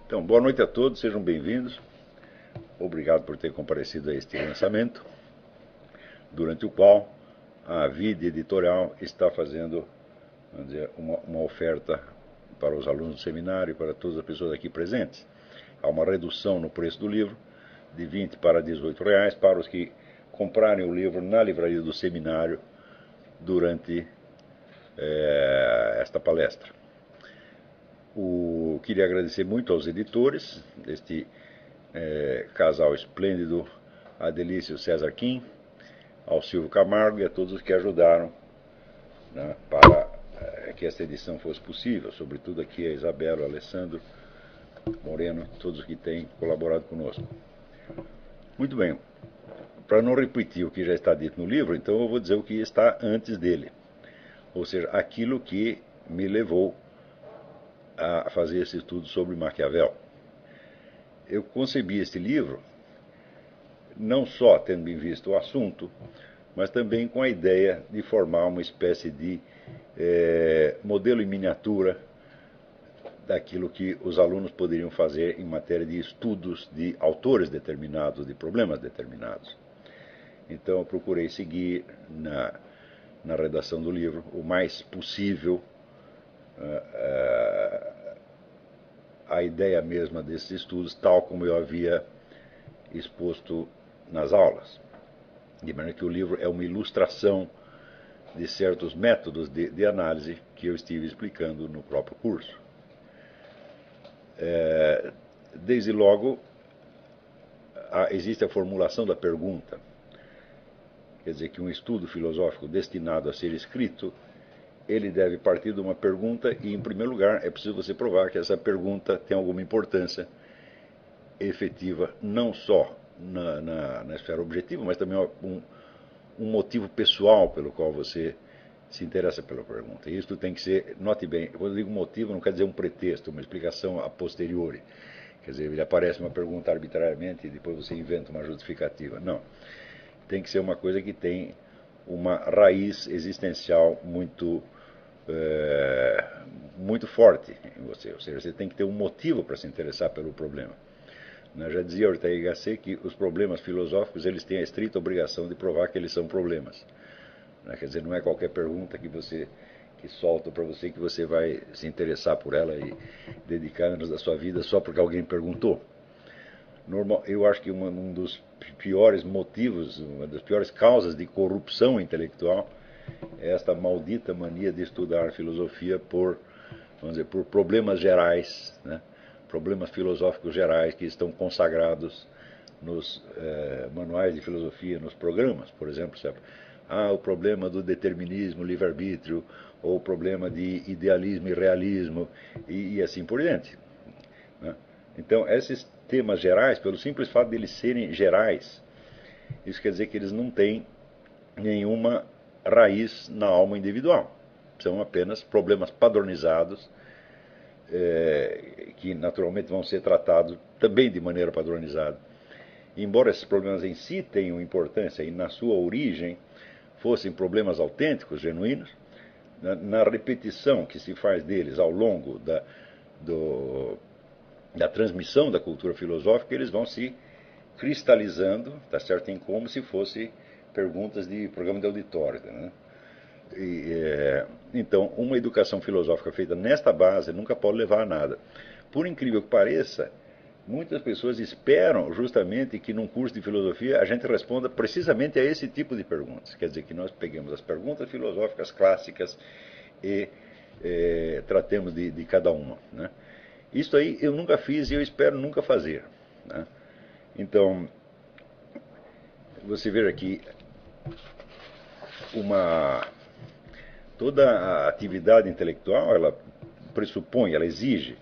Então, boa noite a todos, sejam bem-vindos. Obrigado por ter comparecido a este lançamento, durante o qual a Vide Editorial está fazendo, vamos dizer, uma oferta para os alunos do seminário e para todas as pessoas aqui presentes. Há uma redução no preço do livro, de 20 para 18 reais, para os que comprarem o livro na livraria do seminário durante esta palestra. Queria agradecer muito aos editores deste casal esplêndido, a Delícia e o César Kim, ao Silvio Camargo e a todos os que ajudaram, né, para que esta edição fosse possível, sobretudo aqui a Isabela, o Alessandro Moreno, todos os que têm colaborado conosco. Muito bem, para não repetir o que já está dito no livro, então eu vou dizer o que está antes dele, ou seja, aquilo que me levou a fazer esse estudo sobre Maquiavel. Eu concebi este livro não só tendo em vista o assunto, mas também com a ideia de formar uma espécie de modelo em miniatura daquilo que os alunos poderiam fazer em matéria de estudos de autores determinados, de problemas determinados. Então eu procurei seguir na redação do livro o mais possível a ideia mesma desses estudos, tal como eu havia exposto nas aulas. De maneira que o livro é uma ilustração de certos métodos de análise que eu estive explicando no próprio curso. Desde logo, existe a formulação da pergunta. Quer dizer que um estudo filosófico destinado a ser escrito, ele deve partir de uma pergunta e, em primeiro lugar, é preciso você provar que essa pergunta tem alguma importância efetiva, não só na esfera objetiva, mas também um motivo pessoal pelo qual você se interessa pela pergunta. E isso tem que ser, note bem, quando eu digo motivo, não quer dizer um pretexto, uma explicação a posteriori. Quer dizer, ele aparece uma pergunta arbitrariamente e depois você inventa uma justificativa. Não. Tem que ser uma coisa que tem uma raiz existencial muito forte em você. Ou seja, você tem que ter um motivo para se interessar pelo problema. Já dizia Ortega y Gasset que os problemas filosóficos eles têm a estrita obrigação de provar que eles são problemas. Quer dizer, não é qualquer pergunta que solta para você que você vai se interessar por ela e dedicar anos da sua vida só porque alguém perguntou. Eu acho que um dos piores motivos, uma das piores causas de corrupção intelectual é esta maldita mania de estudar filosofia vamos dizer, por problemas gerais, né? Problemas filosóficos gerais que estão consagrados nos manuais de filosofia, nos programas, por exemplo, o problema do determinismo, livre-arbítrio, ou o problema de idealismo e realismo, e assim por diante, né? Então, esses temas gerais, pelo simples fato de eles serem gerais, isso quer dizer que eles não têm nenhuma raiz na alma individual. São apenas problemas padronizados, que naturalmente vão ser tratados também de maneira padronizada. Embora esses problemas em si tenham importância e na sua origem fossem problemas autênticos, genuínos, na repetição que se faz deles ao longo da transmissão da cultura filosófica, eles vão se cristalizando, tá certo, em como se fossem perguntas de programa de auditório, né? Então, uma educação filosófica feita nesta base nunca pode levar a nada. Por incrível que pareça, muitas pessoas esperam justamente que num curso de filosofia a gente responda precisamente a esse tipo de perguntas. Quer dizer, que nós peguemos as perguntas filosóficas clássicas e tratemos de cada uma, né? Isso aí eu nunca fiz e eu espero nunca fazer, né? Então, você veja que toda a atividade intelectual, ela pressupõe, ela exige,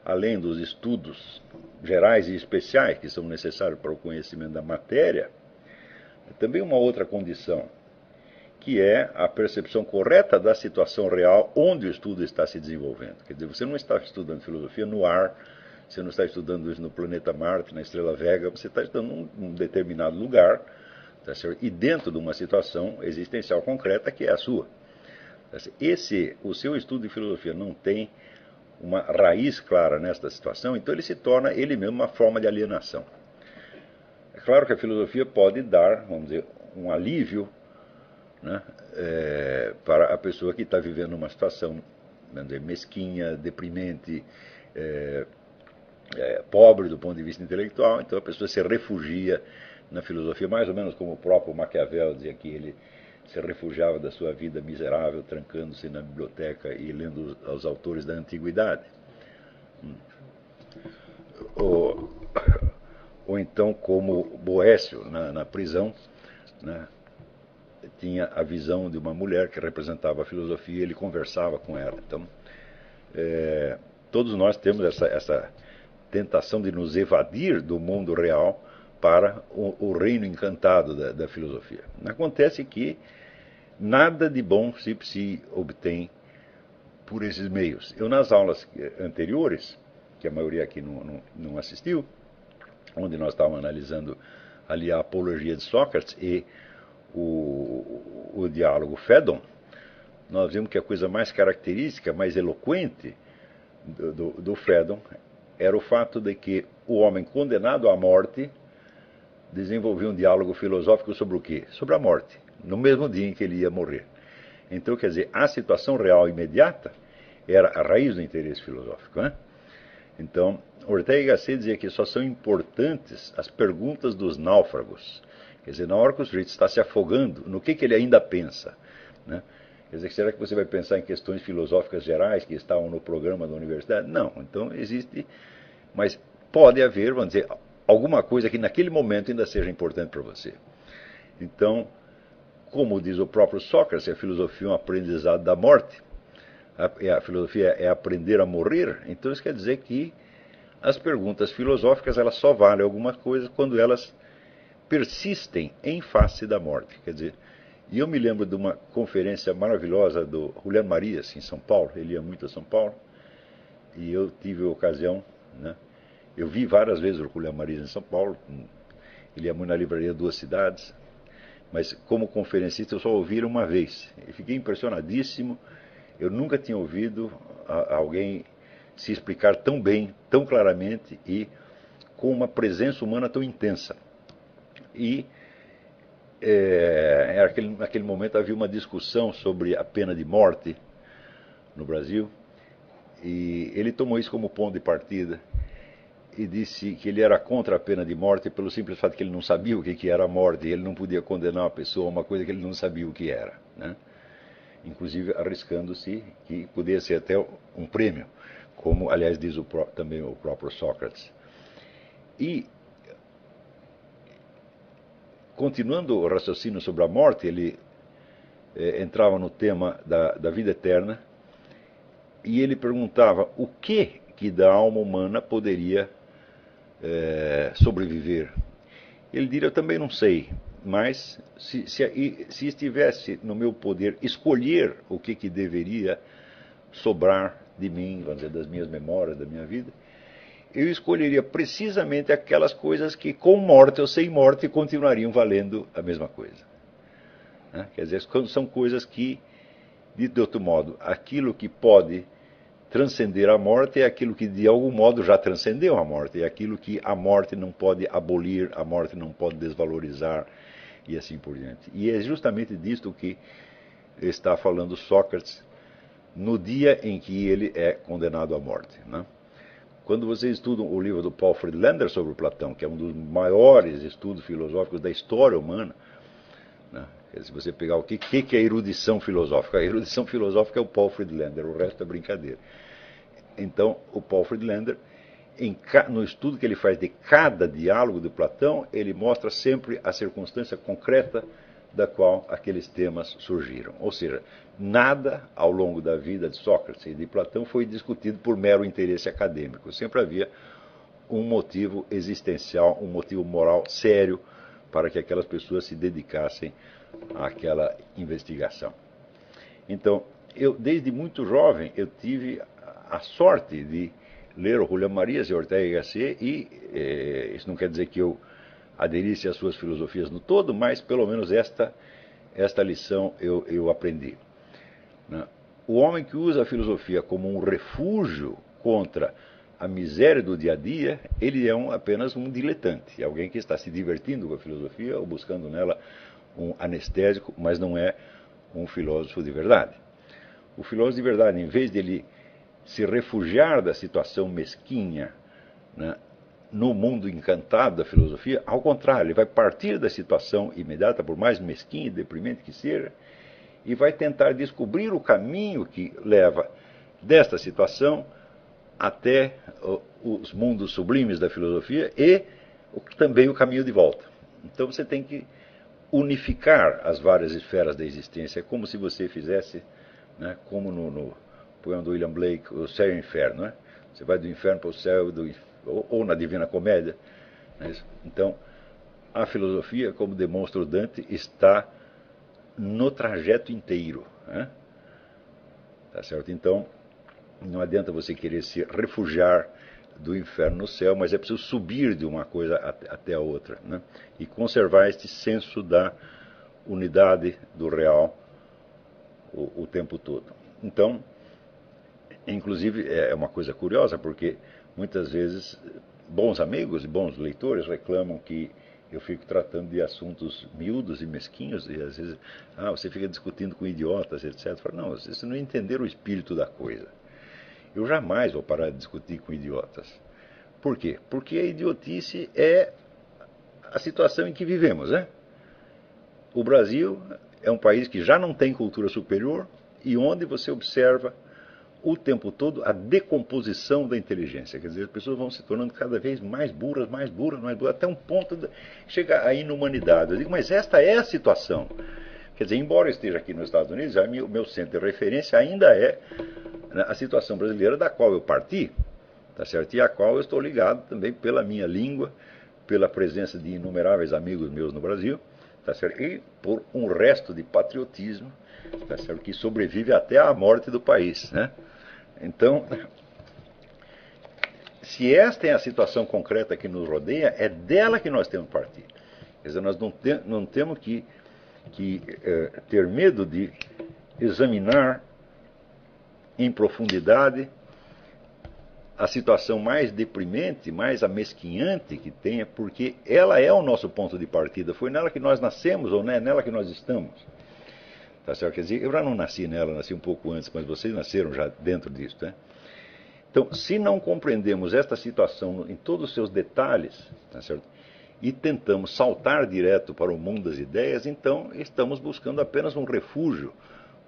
além dos estudos gerais e especiais que são necessários para o conhecimento da matéria, também uma outra condição, que é a percepção correta da situação real onde o estudo está se desenvolvendo. Quer dizer, você não está estudando filosofia no ar, você não está estudando isso no planeta Marte, na estrela Vega, você está estudando num determinado lugar, tá certo? E dentro de uma situação existencial concreta que é a sua. O seu estudo de filosofia não tem uma raiz clara nesta situação, então ele se torna ele mesmo uma forma de alienação. É claro que a filosofia pode dar, vamos dizer, um alívio, né, para a pessoa que está vivendo uma situação, vamos dizer, mesquinha, deprimente, pobre do ponto de vista intelectual, então a pessoa se refugia na filosofia, mais ou menos como o próprio Maquiavel dizia que ele se refugiava da sua vida miserável, trancando-se na biblioteca e lendo os autores da antiguidade. Ou então como Boécio, na prisão, né, tinha a visão de uma mulher que representava a filosofia e ele conversava com ela. Então, todos nós temos essa tentação de nos evadir do mundo real para o reino encantado da filosofia. Acontece que nada de bom se obtém por esses meios. Eu, nas aulas anteriores, que a maioria aqui não assistiu, onde nós estávamos analisando ali a apologia de Sócrates e o diálogo Fédon, nós vimos que a coisa mais característica, mais eloquente do Fédon era o fato de que o homem condenado à morte desenvolvia um diálogo filosófico sobre o quê? Sobre a morte, no mesmo dia em que ele ia morrer. Então, quer dizer, a situação real imediata era a raiz do interesse filosófico, né? Então, Ortega y Gasset dizia que só são importantes as perguntas dos náufragos. Quer dizer, na hora que o sujeito está se afogando, no que ele ainda pensa, né? Quer dizer, será que você vai pensar em questões filosóficas gerais que estavam no programa da universidade? Não. Então, existe, mas pode haver, vamos dizer, alguma coisa que naquele momento ainda seja importante para você. Então, como diz o próprio Sócrates, a filosofia é um aprendizado da morte. A filosofia é aprender a morrer. Então, isso quer dizer que as perguntas filosóficas elas só valem alguma coisa quando elas persistem em face da morte. Quer dizer, e eu me lembro de uma conferência maravilhosa do Julián Marías, em São Paulo. Ele ia muito a São Paulo. E eu tive a ocasião, né? Eu vi várias vezes o Julián Marías em São Paulo. Ele ia muito na livraria Duas Cidades. Mas como conferencista eu só ouvi uma vez. E fiquei impressionadíssimo. Eu nunca tinha ouvido alguém se explicar tão bem, tão claramente e com uma presença humana tão intensa. E naquele momento havia uma discussão sobre a pena de morte no Brasil. E ele tomou isso como ponto de partida e disse que ele era contra a pena de morte pelo simples fato que ele não sabia o que era a morte. E ele não podia condenar uma pessoa a uma coisa que ele não sabia o que era, né? Inclusive arriscando-se que poderia ser até um prêmio, como aliás diz também o próprio Sócrates. E continuando o raciocínio sobre a morte, ele entrava no tema da vida eterna e ele perguntava o que da alma humana poderia sobreviver. Ele diria, eu também não sei, mas se estivesse no meu poder escolher o que deveria sobrar de mim, vamos dizer, das minhas memórias, da minha vida, eu escolheria precisamente aquelas coisas que com morte ou sem morte continuariam valendo a mesma coisa, né? Quer dizer, são coisas que, de outro modo, aquilo que pode transcender a morte é aquilo que de algum modo já transcendeu a morte, é aquilo que a morte não pode abolir, a morte não pode desvalorizar e assim por diante. E é justamente disto que está falando Sócrates no dia em que ele é condenado à morte, né? Quando vocês estudam o livro do Paul Friedlander sobre Platão, que é um dos maiores estudos filosóficos da história humana, né? Se você pegar o que é erudição filosófica, a erudição filosófica é o Paul Friedlander, o resto é brincadeira. Então, o Paul Friedlander, no estudo que ele faz de cada diálogo de Platão, ele mostra sempre a circunstância concreta da qual aqueles temas surgiram. Ou seja, nada ao longo da vida de Sócrates e de Platão foi discutido por mero interesse acadêmico. Sempre havia um motivo existencial, um motivo moral sério para que aquelas pessoas se dedicassem àquela investigação. Então, eu desde muito jovem eu tive a sorte de ler o Julián Marías e Ortega y Gasset e isso não quer dizer que eu aderisse às suas filosofias no todo, mas pelo menos esta lição eu aprendi, né? O homem que usa a filosofia como um refúgio contra a miséria do dia a dia, ele é apenas um diletante, alguém que está se divertindo com a filosofia ou buscando nela um anestésico, mas não é um filósofo de verdade. O filósofo de verdade, em vez de ele se refugiar da situação mesquinha, né, no mundo encantado da filosofia, ao contrário, ele vai partir da situação imediata, por mais mesquinha e deprimente que seja, e vai tentar descobrir o caminho que leva desta situação até os mundos sublimes da filosofia e também o caminho de volta. Então você tem que unificar as várias esferas da existência, como se você fizesse, né, como no poema do William Blake, o céu e o inferno. Né? Você vai do inferno para o céu, ou na Divina Comédia. Né? Então, a filosofia, como demonstra o Dante, está no trajeto inteiro. Né? Tá certo? Então, não adianta você querer se refugiar do inferno no céu, mas é preciso subir de uma coisa até a outra, né? E conservar este senso da unidade do real o tempo todo. Então, inclusive, é uma coisa curiosa, porque muitas vezes bons amigos e bons leitores reclamam que eu fico tratando de assuntos miúdos e mesquinhos, e às vezes, você fica discutindo com idiotas, etc. Eu falo, não, vocês não entenderam o espírito da coisa. Eu jamais vou parar de discutir com idiotas. Por quê? Porque a idiotice é a situação em que vivemos, né? O Brasil é um país que já não tem cultura superior e onde você observa o tempo todo a decomposição da inteligência. Quer dizer, as pessoas vão se tornando cada vez mais burras, mais burras, mais burras, até um ponto de chegar à inumanidade. Eu digo, mas esta é a situação. Quer dizer, embora eu esteja aqui nos Estados Unidos, o meu centro de referência ainda é a situação brasileira da qual eu parti, tá certo? E a qual eu estou ligado também pela minha língua, pela presença de inumeráveis amigos meus no Brasil, tá certo? E por um resto de patriotismo, tá certo? Que sobrevive até à morte do país, né? Então, se esta é a situação concreta que nos rodeia, é dela que nós temos que partir. Quer dizer, nós não temos que ter medo de examinar em profundidade a situação mais deprimente, mais amesquinhante que tenha, porque ela é o nosso ponto de partida. Foi nela que nós nascemos ou é nela que nós estamos. Tá certo? Quer dizer, eu já não nasci nela, nasci um pouco antes, mas vocês nasceram já dentro disso. Né? Então, se não compreendemos esta situação em todos os seus detalhes, tá certo? E tentamos saltar direto para o mundo das ideias, então estamos buscando apenas um refúgio,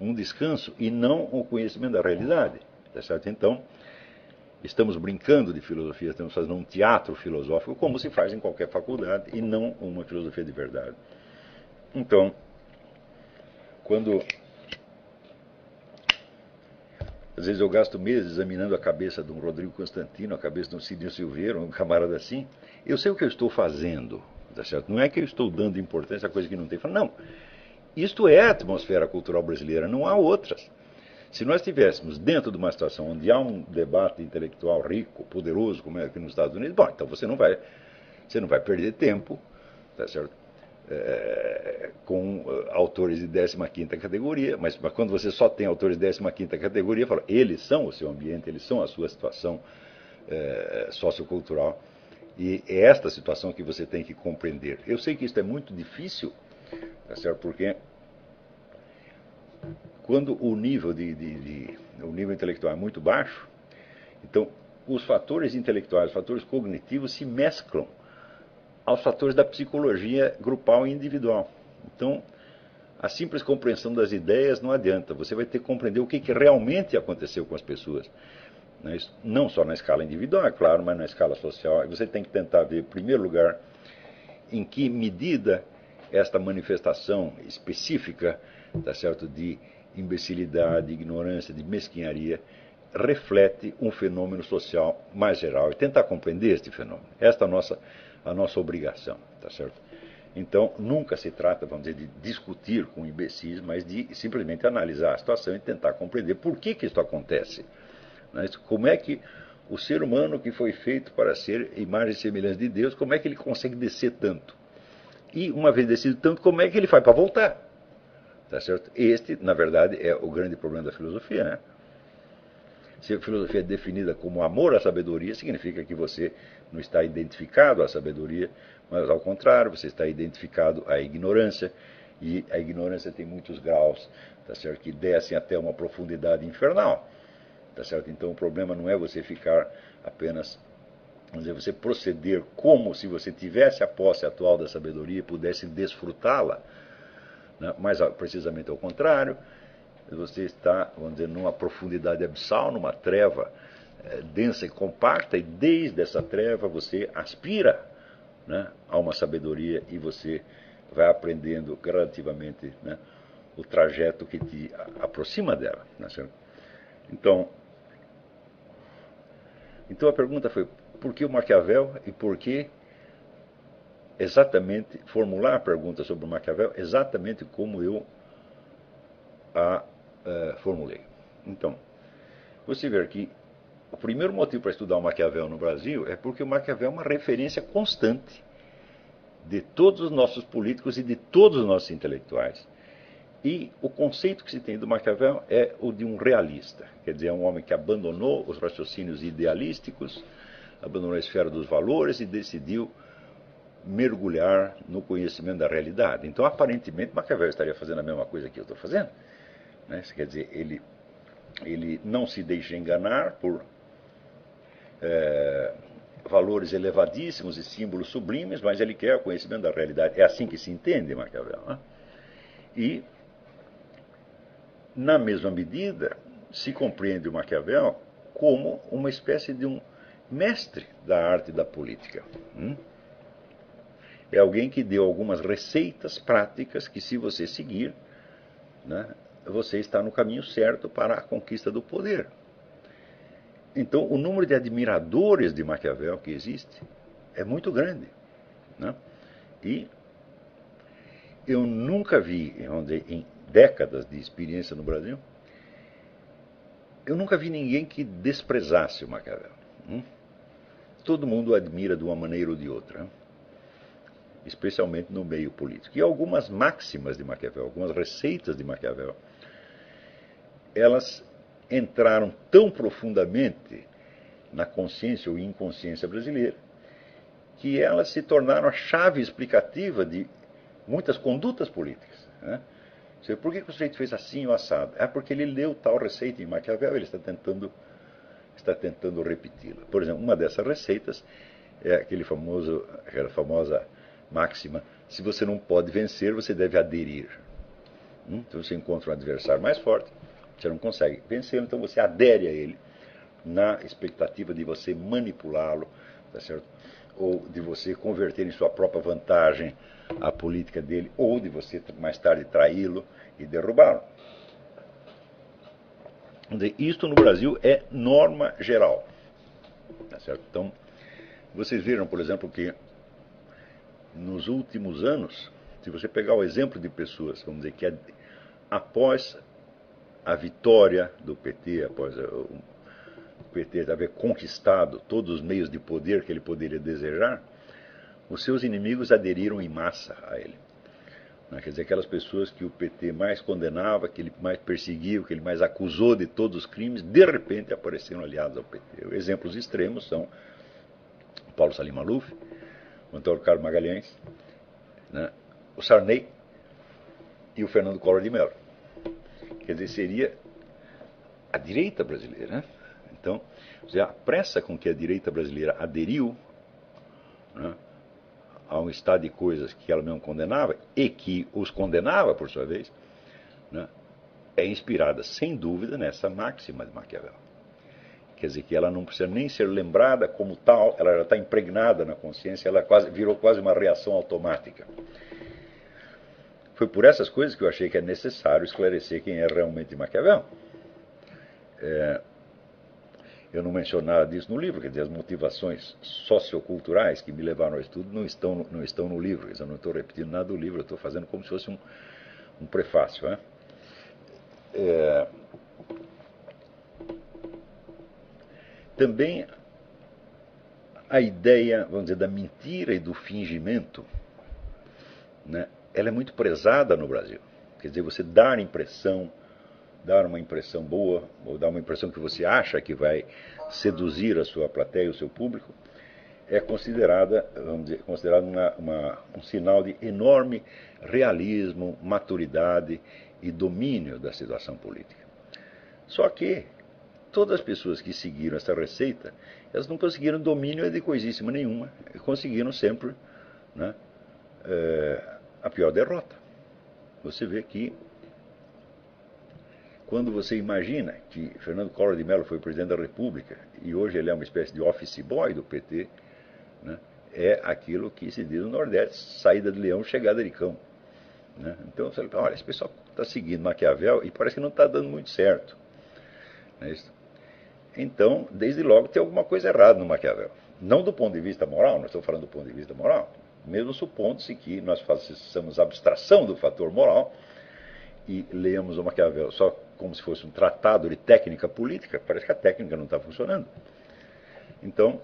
um descanso e não o conhecimento da realidade. Tá certo? Então, estamos brincando de filosofia, estamos fazendo um teatro filosófico, como se faz em qualquer faculdade, e não uma filosofia de verdade. Então, quando às vezes eu gasto meses examinando a cabeça de um Rodrigo Constantino, a cabeça de um Sidney Silveira, um camarada assim, eu sei o que eu estou fazendo, tá certo? Não é que eu estou dando importância a coisa que não tem. Não, isto é a atmosfera cultural brasileira, não há outras. Se nós estivéssemos dentro de uma situação onde há um debate intelectual rico, poderoso, como é aqui nos Estados Unidos, bom, então você não vai perder tempo, tá certo? Com autores de 15ª categoria, mas quando você só tem autores de 15ª categoria, fala, eles são o seu ambiente, eles são a sua situação sociocultural, e é esta situação que você tem que compreender. Eu sei que isso é muito difícil, tá certo? Porque quando o nível o nível intelectual é muito baixo, então os fatores intelectuais, os fatores cognitivos se mesclam aos fatores da psicologia grupal e individual. Então, a simples compreensão das ideias não adianta. Você vai ter que compreender o que realmente aconteceu com as pessoas. Não só na escala individual, é claro, mas na escala social. Você tem que tentar ver, em primeiro lugar, em que medida esta manifestação específica, tá certo, de imbecilidade, de ignorância, de mesquinharia, reflete um fenômeno social mais geral. E tentar compreender este fenômeno. Esta é a nossa obrigação, tá certo? Então, nunca se trata, vamos dizer, de discutir com imbecis, mas de simplesmente analisar a situação e tentar compreender por que isso acontece. Como é que o ser humano que foi feito para ser imagem e semelhança de Deus, como é que ele consegue descer tanto? E, uma vez descido tanto, como é que ele faz para voltar? Tá certo? Este, na verdade, é o grande problema da filosofia, né? Se a filosofia é definida como amor à sabedoria, significa que você não está identificado à sabedoria, mas ao contrário, você está identificado à ignorância, e a ignorância tem muitos graus, tá certo? Que descem até uma profundidade infernal. Tá certo? Então o problema não é você ficar apenas, vamos dizer, você proceder como se você tivesse a posse atual da sabedoria e pudesse desfrutá-la, né? Mas precisamente ao contrário, você está, vamos dizer, numa profundidade abissal, numa treva densa e compacta, e desde essa treva você aspira, né, a uma sabedoria e você vai aprendendo gradativamente, né, o trajeto que te aproxima dela. Né? Então a pergunta foi, por que o Maquiavel e por que exatamente formular a pergunta sobre o Maquiavel exatamente como eu a formulei. Então, você vê que o primeiro motivo para estudar o Maquiavel no Brasil é porque o Maquiavel é uma referência constante de todos os nossos políticos e de todos os nossos intelectuais. E o conceito que se tem do Maquiavel é o de um realista, quer dizer, é um homem que abandonou os raciocínios idealísticos, abandonou a esfera dos valores e decidiu mergulhar no conhecimento da realidade. Então, aparentemente, Maquiavel estaria fazendo a mesma coisa que eu estou fazendo. Né? Quer dizer, ele não se deixa enganar por valores elevadíssimos e símbolos sublimes, mas ele quer o conhecimento da realidade. É assim que se entende Maquiavel. Né? E, na mesma medida, se compreende o Maquiavel como uma espécie de um mestre da arte da política. É alguém que deu algumas receitas práticas que, se você seguir, né, você está no caminho certo para a conquista do poder. Então, o número de admiradores de Maquiavel que existe é muito grande. Né? E eu nunca vi, em décadas de experiência no Brasil, eu nunca vi ninguém que desprezasse o Maquiavel. Todo mundo o admira de uma maneira ou de outra, especialmente no meio político. E algumas máximas de Maquiavel, algumas receitas de Maquiavel, elas entraram tão profundamente na consciência ou inconsciência brasileira que elas se tornaram a chave explicativa de muitas condutas políticas. Né? Por que o sujeito fez assim ou assado? É porque ele leu tal receita em Maquiavel, ele está tentando repeti-la. Por exemplo, uma dessas receitas é aquela famosa máxima: se você não pode vencer, você deve aderir. Então você encontra um adversário mais forte, você não consegue vencê-lo, então você adere a ele na expectativa de você manipulá-lo, tá certo? Ou de você converter em sua própria vantagem a política dele, ou de você mais tarde traí-lo e derrubá-lo. Isto no Brasil é norma geral. Tá certo? Então, vocês viram, por exemplo, que nos últimos anos, se você pegar o exemplo de pessoas, vamos dizer, que após a vitória do PT, após o PT haver conquistado todos os meios de poder que ele poderia desejar, os seus inimigos aderiram em massa a ele. Quer dizer, aquelas pessoas que o PT mais condenava, que ele mais perseguiu, que ele mais acusou de todos os crimes, de repente apareceram aliados ao PT. Exemplos extremos são o Paulo Salim Maluf, o Antônio Carlos Magalhães, né, o Sarney e o Fernando Collor de Mello. Quer dizer, seria a direita brasileira. Né? Então, a pressa com que a direita brasileira aderiu, né, a um estado de coisas que ela mesma condenava e que os condenava, por sua vez, né, é inspirada, sem dúvida, nessa máxima de Maquiavel. Quer dizer, que ela não precisa nem ser lembrada como tal, ela já está impregnada na consciência, ela virou quase uma reação automática. Foi por essas coisas que eu achei que é necessário esclarecer quem é realmente Maquiavel. Eu não menciono nada disso no livro, quer dizer, as motivações socioculturais que me levaram ao estudo não estão no livro. Eu não estou repetindo nada do livro, eu estou fazendo como se fosse um prefácio. Né? Também a ideia, vamos dizer, da mentira e do fingimento, né, ela é muito prezada no Brasil. Quer dizer, você dar a impressão dar uma impressão boa, ou dar uma impressão que você acha que vai seduzir a sua plateia, o seu público, é considerada, vamos dizer, considerada um sinal de enorme realismo, maturidade e domínio da situação política. Só que todas as pessoas que seguiram essa receita, elas não conseguiram domínio de coisíssima nenhuma, conseguiram sempre, né, a pior derrota. Você vê que quando você imagina que Fernando Collor de Mello foi presidente da República e hoje ele é uma espécie de office boy do PT, né, é aquilo que se diz no Nordeste, saída de leão, chegada de cão. Né? Então você fala, olha, esse pessoal está seguindo Maquiavel e parece que não está dando muito certo. Não é isso? Então, desde logo, tem alguma coisa errada no Maquiavel. Não do ponto de vista moral, não estou falando do ponto de vista moral, mesmo supondo-se que nós façamos abstração do fator moral e leamos o Maquiavel só como se fosse um tratado de técnica política, parece que a técnica não está funcionando. Então,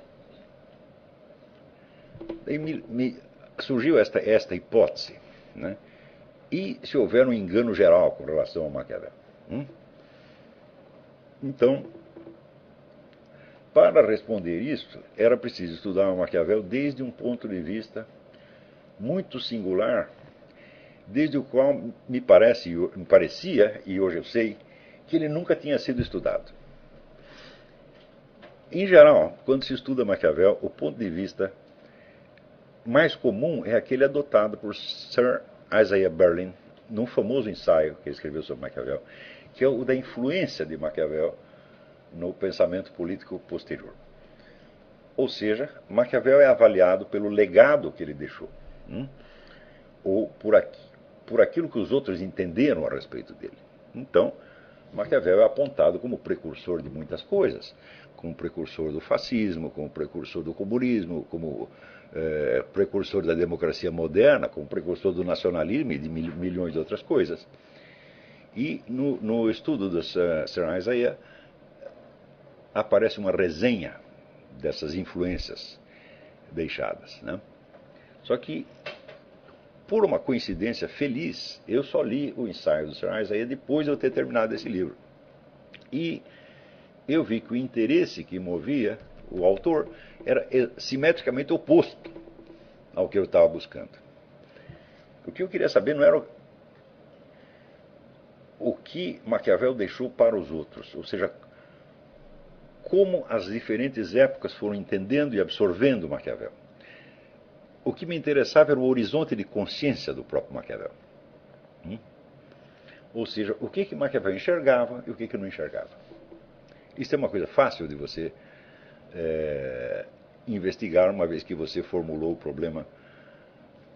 surgiu esta hipótese, né? E se houver um engano geral com relação ao Maquiavel? Então, para responder isso, era preciso estudar o Maquiavel desde um ponto de vista muito singular, desde o qual me parecia, e hoje eu sei, que ele nunca tinha sido estudado. Em geral, quando se estuda Maquiavel, o ponto de vista mais comum é aquele adotado por Sir Isaiah Berlin, num famoso ensaio que ele escreveu sobre Maquiavel, que é o da influência de Maquiavel no pensamento político posterior. Ou seja, Maquiavel é avaliado pelo legado que ele deixou, ou por aquilo que os outros entenderam a respeito dele. Então, Maquiavel é apontado como precursor de muitas coisas, como precursor do fascismo, como precursor do comunismo, como precursor da democracia moderna, como precursor do nacionalismo e de milhões de outras coisas. E no estudo do Sir Isaiah aparece uma resenha dessas influências deixadas, né? Só que, por uma coincidência feliz, eu só li o ensaio do Sir Isaiah depois de eu ter terminado esse livro. E eu vi que o interesse que movia o autor era simetricamente oposto ao que eu estava buscando. O que eu queria saber não era o que Maquiavel deixou para os outros, ou seja, como as diferentes épocas foram entendendo e absorvendo Maquiavel. O que me interessava era o horizonte de consciência do próprio Maquiavel. Ou seja, o que Maquiavel enxergava e o que não enxergava. Isso é uma coisa fácil de você investigar uma vez que você formulou o problema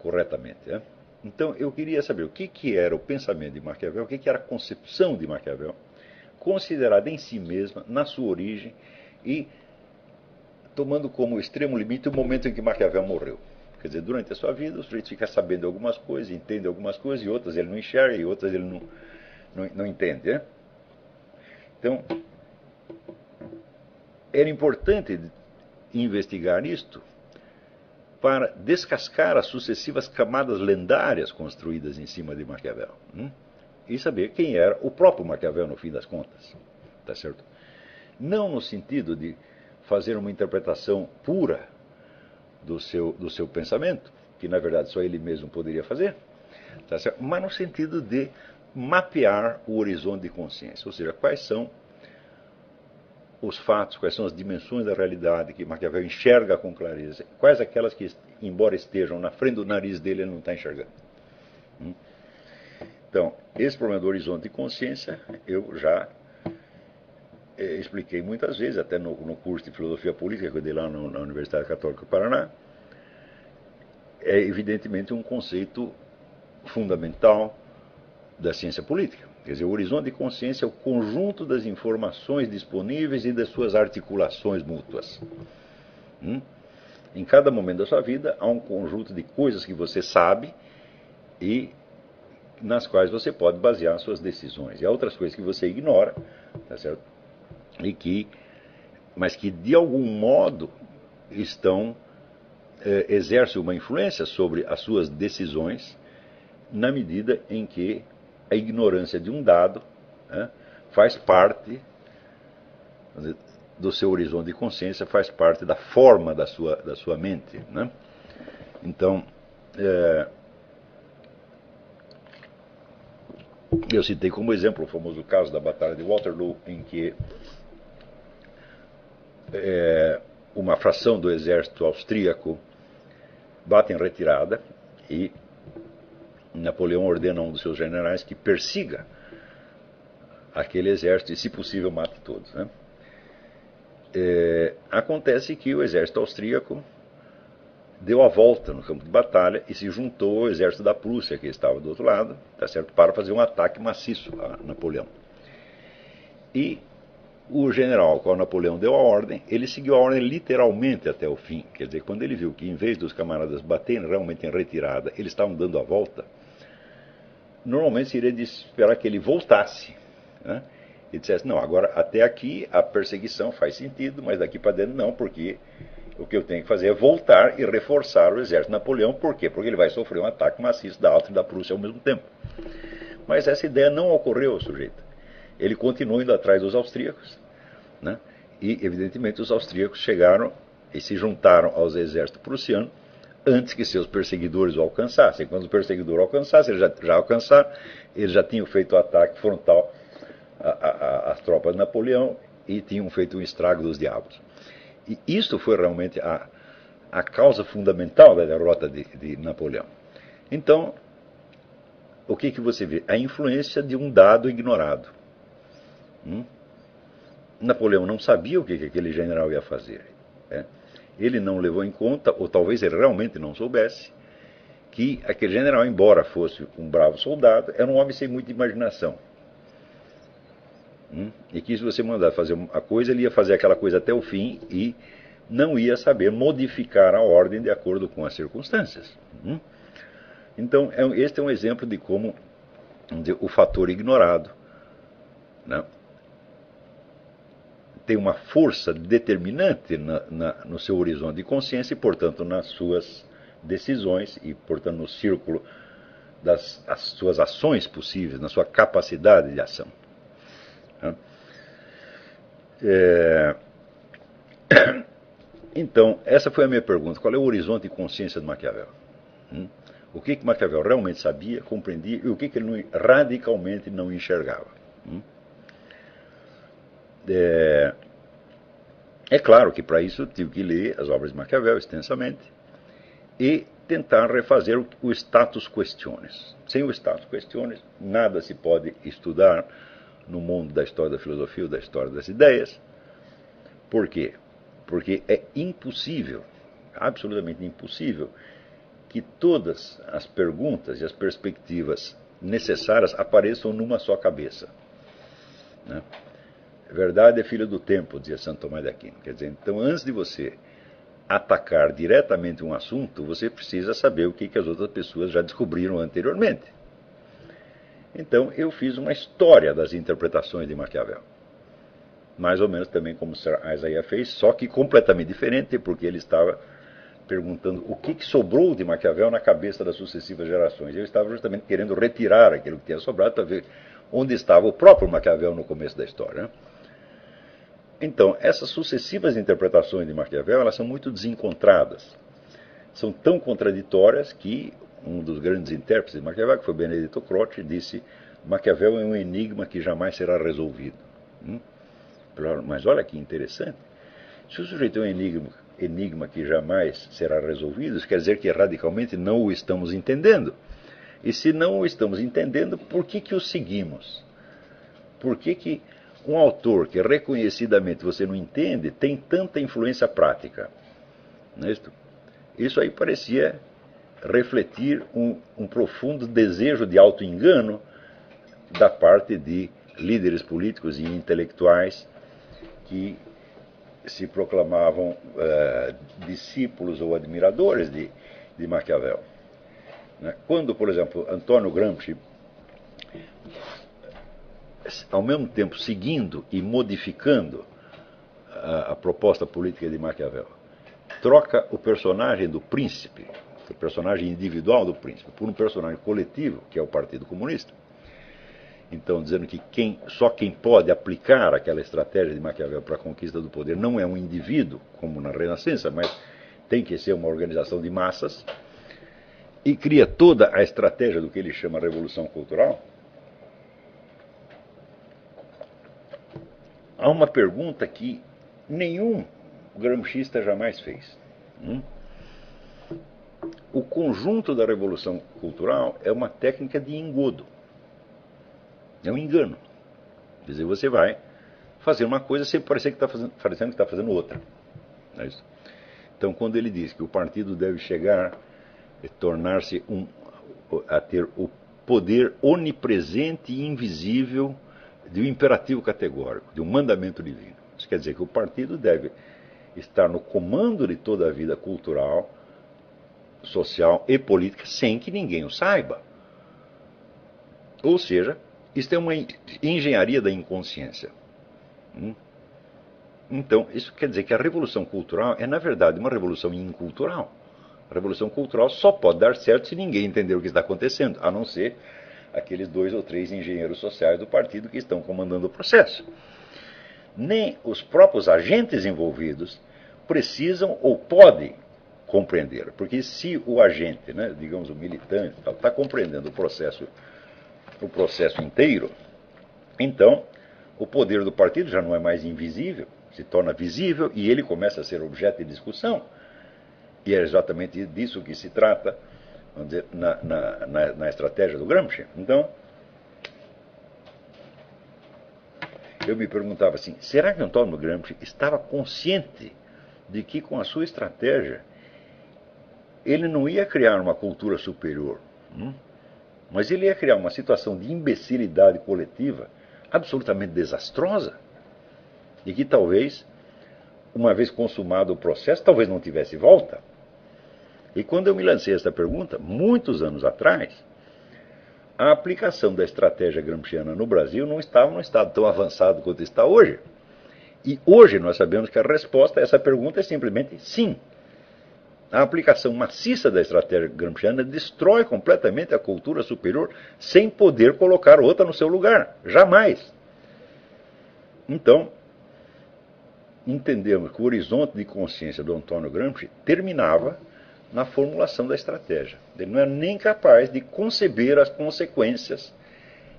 corretamente. Né? Então, eu queria saber o que era o pensamento de Maquiavel, o que era a concepção de Maquiavel, considerada em si mesma, na sua origem, e tomando como extremo limite o momento em que Maquiavel morreu. Quer dizer, durante a sua vida, o sujeito fica sabendo algumas coisas, entende algumas coisas, e outras ele não enxerga, e outras ele não entende. Né? Então, era importante investigar isto para descascar as sucessivas camadas lendárias construídas em cima de Maquiavel. E saber quem era o próprio Maquiavel no fim das contas. Tá certo? Não no sentido de fazer uma interpretação pura do seu pensamento, que na verdade só ele mesmo poderia fazer, tá certo? Mas no sentido de mapear o horizonte de consciência, ou seja, quais são os fatos, quais são as dimensões da realidade que Maquiavel enxerga com clareza, quais aquelas que, embora estejam na frente do nariz dele, ele não está enxergando. Então, esse problema do horizonte de consciência, eu já expliquei muitas vezes, até no curso de Filosofia Política que eu dei lá na Universidade Católica do Paraná. É evidentemente um conceito fundamental da ciência política. Quer dizer, o horizonte de consciência é o conjunto das informações disponíveis e das suas articulações mútuas. Em cada momento da sua vida, há um conjunto de coisas que você sabe e nas quais você pode basear suas decisões. E há outras coisas que você ignora, tá certo? Mas que de algum modo exercem uma influência sobre as suas decisões, na medida em que a ignorância de um dado faz parte do seu horizonte de consciência, faz parte da forma da sua mente, né? Então, eu citei como exemplo o famoso caso da Batalha de Waterloo, em que uma fração do exército austríaco bate em retirada e Napoleão ordena a um dos seus generais que persiga aquele exército e, se possível, mate todos, né? Acontece que o exército austríaco deu a volta no campo de batalha e se juntou ao exército da Prússia, que estava do outro lado, tá certo, para fazer um ataque maciço a Napoleão. E o general ao qual Napoleão deu a ordem, ele seguiu a ordem literalmente até o fim. Quer dizer, quando ele viu que, em vez dos camaradas baterem realmente em retirada, eles estavam dando a volta, normalmente seria de esperar que ele voltasse, né? E dissesse, não, agora até aqui a perseguição faz sentido, mas daqui para dentro não, porque o que eu tenho que fazer é voltar e reforçar o exército de Napoleão. Por quê? Porque ele vai sofrer um ataque maciço da Áustria e da Prússia ao mesmo tempo. Mas essa ideia não ocorreu ao sujeito. Ele continuou indo atrás dos austríacos, né? E, evidentemente, os austríacos chegaram e se juntaram aos exércitos prussianos antes que seus perseguidores o alcançassem. Quando os perseguidores o alcançassem, eles já alcançaram, eles já tinham feito o ataque frontal às tropas de Napoleão e tinham feito um estrago dos diabos. E isso foi realmente a causa fundamental da derrota de Napoleão. Então, o que você vê? A influência de um dado ignorado. Napoleão não sabia o que aquele general ia fazer. Ele não levou em conta, ou talvez ele realmente não soubesse, que aquele general, embora fosse um bravo soldado, era um homem sem muita imaginação. E que, se você mandar fazer uma coisa, ele ia fazer aquela coisa até o fim e não ia saber modificar a ordem de acordo com as circunstâncias. Então, este é um exemplo de como o fator ignorado, né, tem uma força determinante no seu horizonte de consciência e, portanto, nas suas decisões e, portanto, no círculo das suas ações possíveis, na sua capacidade de ação. Então, essa foi a minha pergunta. Qual é o horizonte de consciência de Maquiavel? O que Maquiavel realmente sabia, compreendia e o que ele radicalmente não enxergava? É claro que para isso eu tive que ler as obras de Maquiavel extensamente e tentar refazer o status questiones. Sem o status questiones, nada se pode estudar no mundo da história da filosofia ou da história das ideias. Por quê? Porque é impossível, absolutamente impossível, que todas as perguntas e as perspectivas necessárias apareçam numa só cabeça, né? A verdade é filha do tempo, dizia Santo Tomás de Aquino. Quer dizer, então, antes de você atacar diretamente um assunto, você precisa saber o que as outras pessoas já descobriram anteriormente. Então, eu fiz uma história das interpretações de Maquiavel. Mais ou menos também como Sir Isaiah fez, só que completamente diferente, porque ele estava perguntando o que sobrou de Maquiavel na cabeça das sucessivas gerações. Eu estava justamente querendo retirar aquilo que tinha sobrado para ver onde estava o próprio Maquiavel no começo da história, né? Então, essas sucessivas interpretações de Maquiavel, elas são muito desencontradas. São tão contraditórias que um dos grandes intérpretes de Maquiavel, que foi Benedetto Croce, disse: Maquiavel é um enigma que jamais será resolvido. Mas olha que interessante. Se o sujeito é um enigma que jamais será resolvido, isso quer dizer que radicalmente não o estamos entendendo. E se não o estamos entendendo, por que o seguimos? Por que um autor que reconhecidamente você não entende tem tanta influência prática? Não é isso? Isso aí parecia refletir um profundo desejo de auto-engano da parte de líderes políticos e intelectuais que se proclamavam discípulos ou admiradores de Maquiavel. Quando, por exemplo, Antônio Gramsci, ao mesmo tempo seguindo e modificando a proposta política de Maquiavel, troca o personagem do príncipe, o personagem individual do príncipe, por um personagem coletivo, que é o Partido Comunista, Então, dizendo que só quem pode aplicar aquela estratégia de Maquiavel para a conquista do poder não é um indivíduo, como na Renascença, mas tem que ser uma organização de massas, e cria toda a estratégia do que ele chama Revolução Cultural. Há uma pergunta que nenhum gramscista jamais fez. O conjunto da Revolução Cultural é uma técnica de engodo. É um engano. Quer dizer, você vai fazer uma coisa sem parecer que está fazendo outra. Não é isso? Então, quando ele diz que o partido deve chegar e tornar-se a ter o poder onipresente e invisível de um imperativo categórico, de um mandamento divino. Isso quer dizer que o partido deve estar no comando de toda a vida cultural, social e política sem que ninguém o saiba. Ou seja, isto é uma engenharia da inconsciência. Então, isso quer dizer que a revolução cultural é, na verdade, uma revolução incultural. A revolução cultural só pode dar certo se ninguém entender o que está acontecendo, a não ser aqueles 2 ou 3 engenheiros sociais do partido que estão comandando o processo. Nem os próprios agentes envolvidos precisam ou podem compreender, porque se o agente, digamos o militante, está compreendendo o processo inteiro, então o poder do partido já não é mais invisível, se torna visível e ele começa a ser objeto de discussão. E é exatamente disso que se trata, vamos dizer, na estratégia do Gramsci. Então, eu me perguntava assim, será que Antônio Gramsci estava consciente de que com a sua estratégia ele não ia criar uma cultura superior, mas ele ia criar uma situação de imbecilidade coletiva absolutamente desastrosa e que talvez, uma vez consumado o processo, talvez não tivesse volta? E quando eu me lancei essa pergunta, muitos anos atrás, a aplicação da estratégia gramsciana no Brasil não estava num estado tão avançado quanto está hoje. E hoje nós sabemos que a resposta a essa pergunta é simplesmente sim. A aplicação maciça da estratégia gramsciana destrói completamente a cultura superior sem poder colocar outra no seu lugar. Jamais. Então, entendemos que o horizonte de consciência do Antônio Gramsci terminava na formulação da estratégia. Ele não era nem capaz de conceber as consequências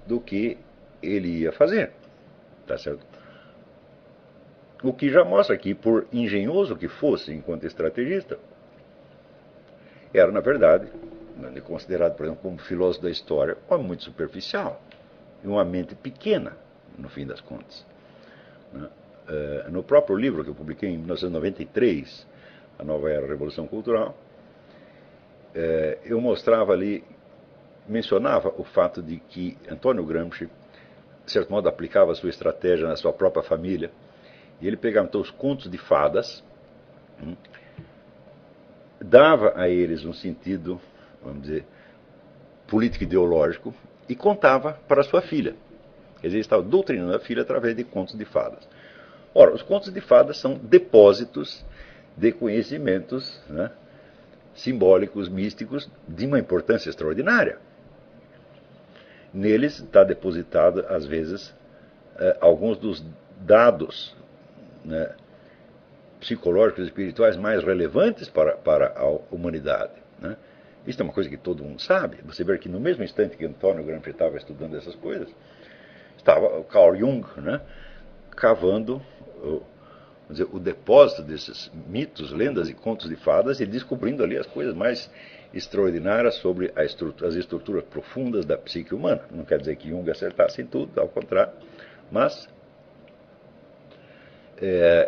do que ele ia fazer. Tá certo? O que já mostra que, por engenhoso que fosse enquanto estrategista, era, na verdade, considerado, por exemplo, como filósofo da história, um homem muito superficial e uma mente pequena, no fim das contas. No próprio livro que eu publiquei em 1993, A Nova Era da Revolução Cultural, eu mostrava ali, mencionava o fato de que Antônio Gramsci, de certo modo, aplicava a sua estratégia na sua própria família, e ele pegava então os contos de fadas, dava a eles um sentido, vamos dizer, político-ideológico, e contava para a sua filha. Quer dizer, ele estava doutrinando a filha através de contos de fadas. Ora, os contos de fadas são depósitos de conhecimentos, simbólicos, místicos, de uma importância extraordinária. Neles está depositado, às vezes, alguns dos dados psicológicos e espirituais mais relevantes para a humanidade. Isso é uma coisa que todo mundo sabe. Você vê que no mesmo instante que Antônio Gramsci estava estudando essas coisas, estava o Carl Jung cavando o depósito desses mitos, lendas e contos de fadas e descobrindo ali as coisas mais extraordinárias sobre as estruturas profundas da psique humana. Não quer dizer que Jung acertasse em tudo, ao contrário, mas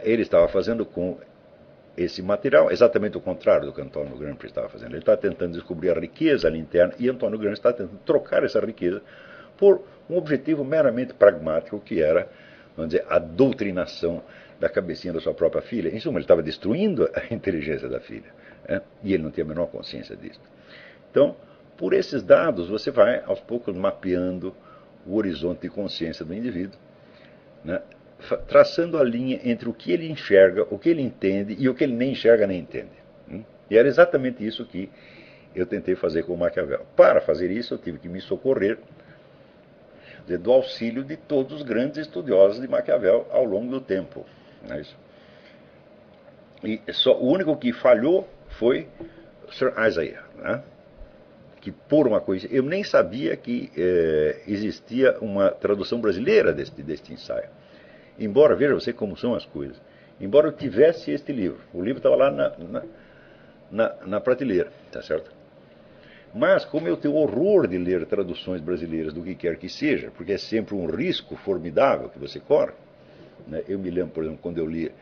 ele estava fazendo com esse material exatamente o contrário do que Antônio Gramsci estava fazendo. Ele está tentando descobrir a riqueza ali interna e Antônio Gramsci está tentando trocar essa riqueza por um objetivo meramente pragmático, que era, vamos dizer, a doutrinação da cabecinha da sua própria filha. Em suma, ele estava destruindo a inteligência da filha, e ele não tinha a menor consciência disso. Então, por esses dados, você vai, aos poucos, mapeando o horizonte de consciência do indivíduo, traçando a linha entre o que ele enxerga, o que ele entende e o que ele nem enxerga nem entende. E era exatamente isso que eu tentei fazer com o Maquiavel. Para fazer isso, eu tive que me socorrer dizer, do auxílio de todos os grandes estudiosos de Maquiavel ao longo do tempo. Não é isso? E só, o único que falhou foi Sir Isaiah, né? Que por uma coisa, eu nem sabia que existia uma tradução brasileira deste ensaio. Embora, veja você como são as coisas, embora eu tivesse este livro, o livro estava lá na prateleira, tá certo? Mas como eu tenho horror de ler traduções brasileiras do que quer que seja, porque é sempre um risco formidável que você corre, né? Eu me lembro, por exemplo, quando eu li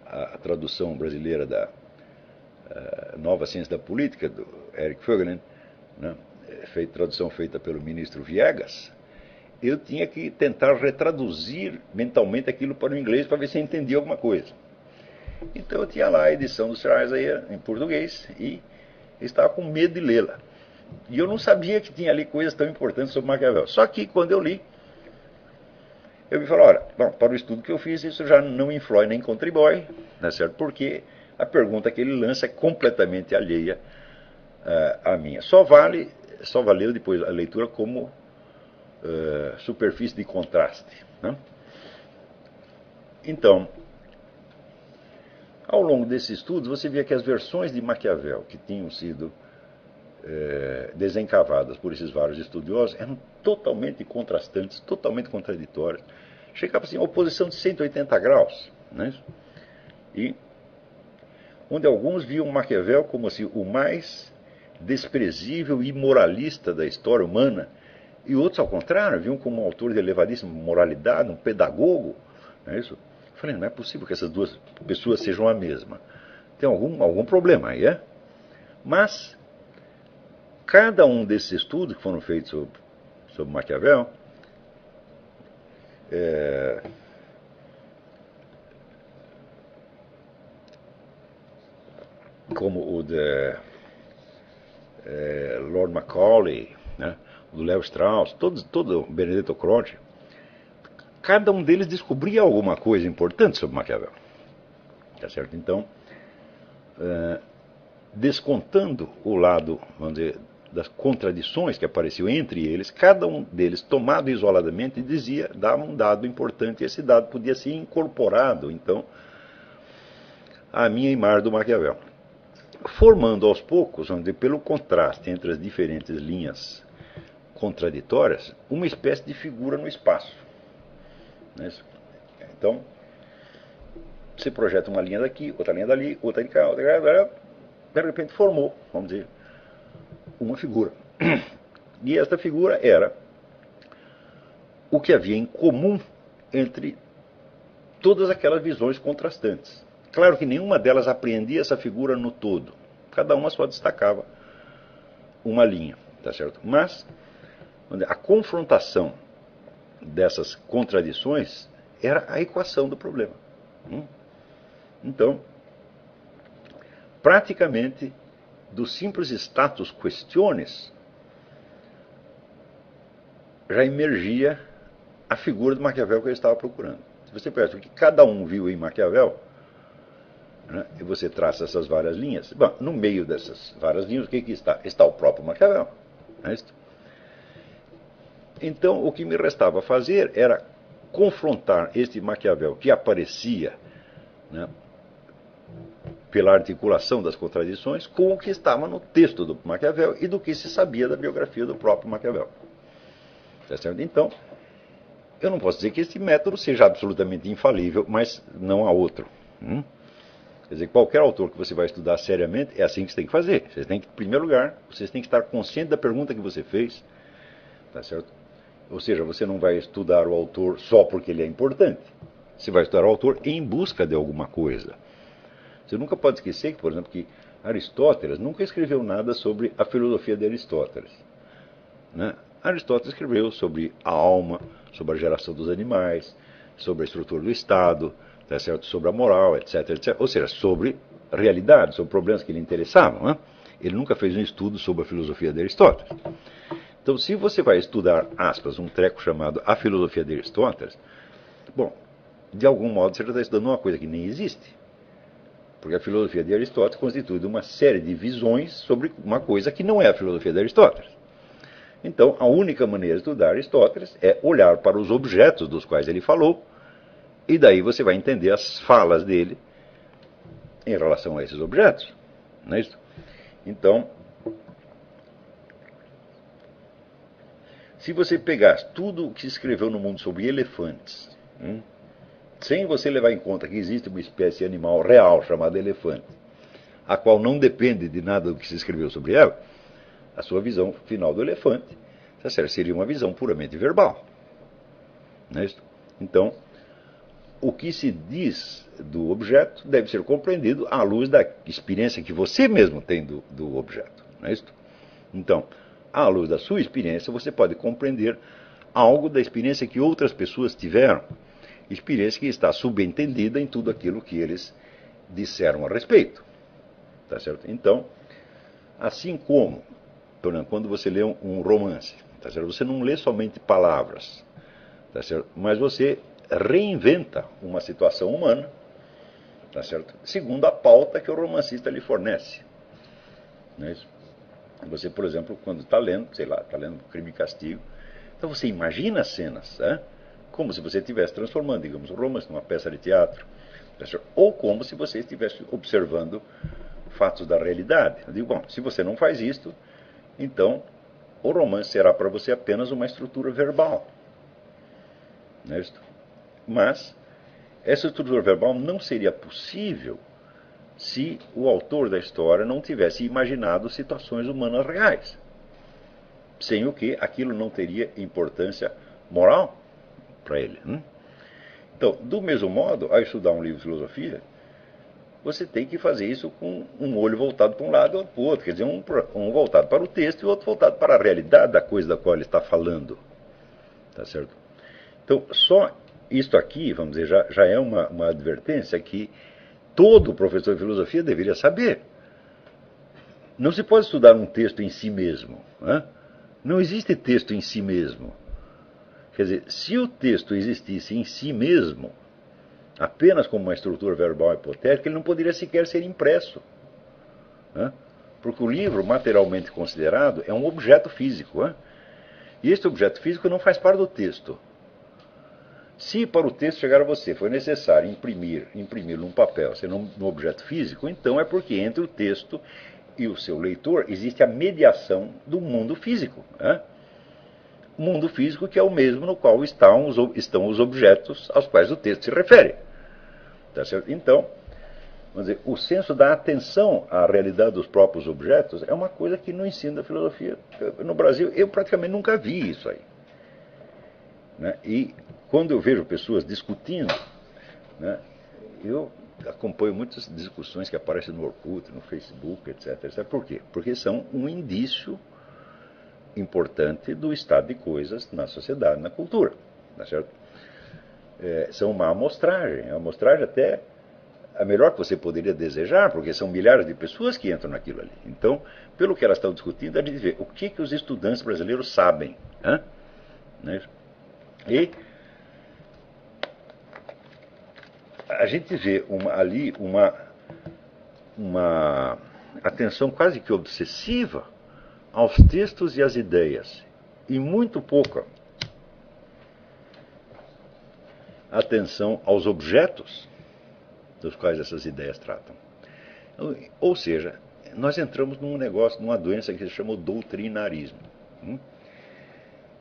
a tradução brasileira da Nova Ciência da Política, do Eric Voegelin, né? Tradução feita pelo ministro Viegas, eu tinha que tentar retraduzir mentalmente aquilo para o inglês para ver se eu entendia alguma coisa. Então eu tinha lá a edição do Sir Isaiah em português e estava com medo de lê-la. E eu não sabia que tinha ali coisas tão importantes sobre Maquiavel. Só que quando eu li, eu me falei, olha, bom, para o estudo que eu fiz, isso já não influi nem contribui, né, certo? Porque a pergunta que ele lança é completamente alheia à minha. Só valeu depois a leitura como superfície de contraste, né? Então, ao longo desses estudos, você via que as versões de Maquiavel que tinham sido desencavadas por esses vários estudiosos eram totalmente contrastantes, totalmente contraditórias. Chegava assim, a oposição de 180 graus, né? E onde alguns viam Maquiavel como assim, o mais desprezível e imoralista da história humana, e outros, ao contrário, viam como um autor de elevadíssima moralidade, um pedagogo. Não é isso? Eu falei, não é possível que essas duas pessoas sejam a mesma. Tem algum problema aí, é? Mas cada um desses estudos que foram feitos sobre Maquiavel como o de Lord Macaulay, né, o do Léo Strauss, todo o Benedetto Croce, cada um deles descobria alguma coisa importante sobre Maquiavel. Tá certo? Então, descontando o lado, vamos dizer, das contradições que apareciam entre eles, cada um deles, tomado isoladamente, dava um dado importante, e esse dado podia ser incorporado, então, à minha imagem do Maquiavel. Formando aos poucos, vamos dizer, pelo contraste entre as diferentes linhas contraditórias, uma espécie de figura no espaço. Então, você projeta uma linha daqui, outra linha dali, outra de cá, de repente formou, vamos dizer, uma figura. E esta figura era o que havia em comum entre todas aquelas visões contrastantes. Claro que nenhuma delas apreendia essa figura no todo. Cada uma só destacava uma linha, tá certo? Mas a confrontação dessas contradições era a equação do problema. Então, praticamente, do simples status questiones, já emergia a figura de Maquiavel que eu estava procurando. Se você percebe o que cada um viu em Maquiavel, né, e você traça essas várias linhas, bom, no meio dessas várias linhas, o que está? Está o próprio Maquiavel. Não é isso? Então, o que me restava fazer era confrontar este Maquiavel que aparecia, né, pela articulação das contradições, com o que estava no texto do Maquiavel e do que se sabia da biografia do próprio Maquiavel. Tá certo? Então, eu não posso dizer que este método seja absolutamente infalível, mas não há outro. Quer dizer, qualquer autor que você vai estudar seriamente, é assim que você tem que fazer. Você tem que, em primeiro lugar, você tem que estar consciente da pergunta que você fez. Tá certo? Ou seja, você não vai estudar o autor só porque ele é importante. Você vai estudar o autor em busca de alguma coisa. Você nunca pode esquecer que, por exemplo, que Aristóteles nunca escreveu nada sobre a filosofia de Aristóteles. Né? Aristóteles escreveu sobre a alma, sobre a geração dos animais, sobre a estrutura do Estado, tá certo? Sobre a moral, etc, etc. Ou seja, sobre realidade, sobre problemas que lhe interessavam. Né? Ele nunca fez um estudo sobre a filosofia de Aristóteles. Então, se você vai estudar, aspas, um treco chamado A Filosofia de Aristóteles, bom, de algum modo você já está estudando uma coisa que nem existe. Porque a filosofia de Aristóteles constitui uma série de visões sobre uma coisa que não é a filosofia de Aristóteles. Então, a única maneira de estudar Aristóteles é olhar para os objetos dos quais ele falou, e daí você vai entender as falas dele em relação a esses objetos. Não é isso? Então, se você pegar tudo o que se escreveu no mundo sobre elefantes, sem você levar em conta que existe uma espécie animal real chamada elefante, a qual não depende de nada do que se escreveu sobre ela, a sua visão final do elefante seria uma visão puramente verbal. Não é isso? Então, o que se diz do objeto deve ser compreendido à luz da experiência que você mesmo tem do objeto. Não é isso? Então, à luz da sua experiência, você pode compreender algo da experiência que outras pessoas tiveram, experiência que está subentendida em tudo aquilo que eles disseram a respeito. Tá certo? Então, assim como, por exemplo, quando você lê um romance, tá certo? Você não lê somente palavras, tá certo? Mas você reinventa uma situação humana, tá certo? Segundo a pauta que o romancista lhe fornece. Não é isso? Você, por exemplo, quando está lendo, sei lá, está lendo Crime e Castigo, então você imagina as cenas, como se você estivesse transformando, digamos, o romance numa peça de teatro, tá certo? Ou como se você estivesse observando fatos da realidade. Eu digo, bom, se você não faz isto, então o romance será para você apenas uma estrutura verbal. Não é isso? Mas essa estrutura verbal não seria possível se o autor da história não tivesse imaginado situações humanas reais. Sem o que aquilo não teria importância moral para ele. Então, do mesmo modo, ao estudar um livro de filosofia, você tem que fazer isso com um olho voltado para um lado e outro para o outro. Quer dizer, um voltado para o texto e o outro voltado para a realidade da coisa da qual ele está falando. Tá certo? Então, só isto aqui, vamos dizer, já é uma advertência que todo professor de filosofia deveria saber. Não se pode estudar um texto em si mesmo. Não existe texto em si mesmo. Quer dizer, se o texto existisse em si mesmo, apenas como uma estrutura verbal hipotética, ele não poderia sequer ser impresso. Porque o livro, materialmente considerado, é um objeto físico. E este objeto físico não faz parte do texto. Se para o texto chegar a você foi necessário imprimir num papel, sendo num objeto físico, então é porque entre o texto e o seu leitor existe a mediação do mundo físico. O mundo físico que é o mesmo no qual estão os objetos aos quais o texto se refere. Tá certo? Então, vamos dizer, o senso da atenção à realidade dos próprios objetos é uma coisa que no ensino da filosofia, no Brasil, eu praticamente nunca vi isso aí. E quando eu vejo pessoas discutindo, eu acompanho muitas discussões que aparecem no Orkut, no Facebook, etc, etc. Por quê? Porque são um indício importante do estado de coisas na sociedade, na cultura. Tá certo? São uma amostragem até a melhor que você poderia desejar, porque são milhares de pessoas que entram naquilo ali. Então, pelo que elas estão discutindo, a gente vê o que os estudantes brasileiros sabem. E a gente vê ali uma atenção quase que obsessiva aos textos e às ideias, e muito pouca atenção aos objetos dos quais essas ideias tratam. Ou seja, nós entramos num negócio, numa doença que se chama doutrinarismo.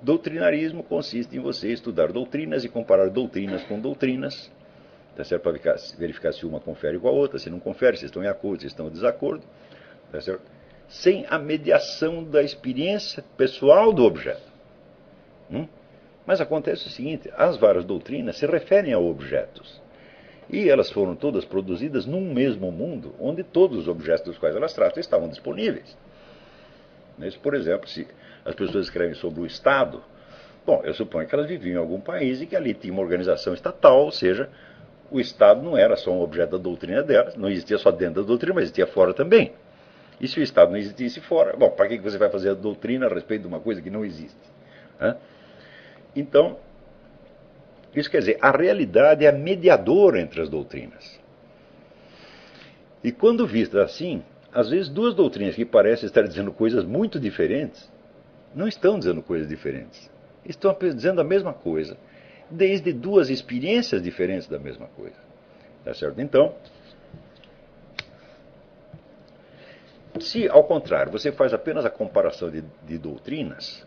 Doutrinarismo consiste em você estudar doutrinas e comparar doutrinas com doutrinas, tá certo? Para verificar se uma confere com a outra, se não confere, se estão em acordo, se estão em desacordo, tá certo? Sem a mediação da experiência pessoal do objeto. Mas acontece o seguinte, as várias doutrinas se referem a objetos. E elas foram todas produzidas num mesmo mundo, onde todos os objetos dos quais elas tratam estavam disponíveis. Por exemplo, se as pessoas escrevem sobre o Estado, bom, eu suponho que elas viviam em algum país e que ali tinha uma organização estatal, ou seja, o Estado não era só um objeto da doutrina delas, não existia só dentro da doutrina, mas existia fora também. E se o Estado não existisse fora, bom, para que você vai fazer a doutrina a respeito de uma coisa que não existe? Então, isso quer dizer, a realidade é a mediadora entre as doutrinas. E quando vista assim, às vezes duas doutrinas que parecem estar dizendo coisas muito diferentes, Não estão dizendo coisas diferentes. Estão dizendo a mesma coisa, desde duas experiências diferentes da mesma coisa. Tá certo? Então, se ao contrário você faz apenas a comparação de doutrinas,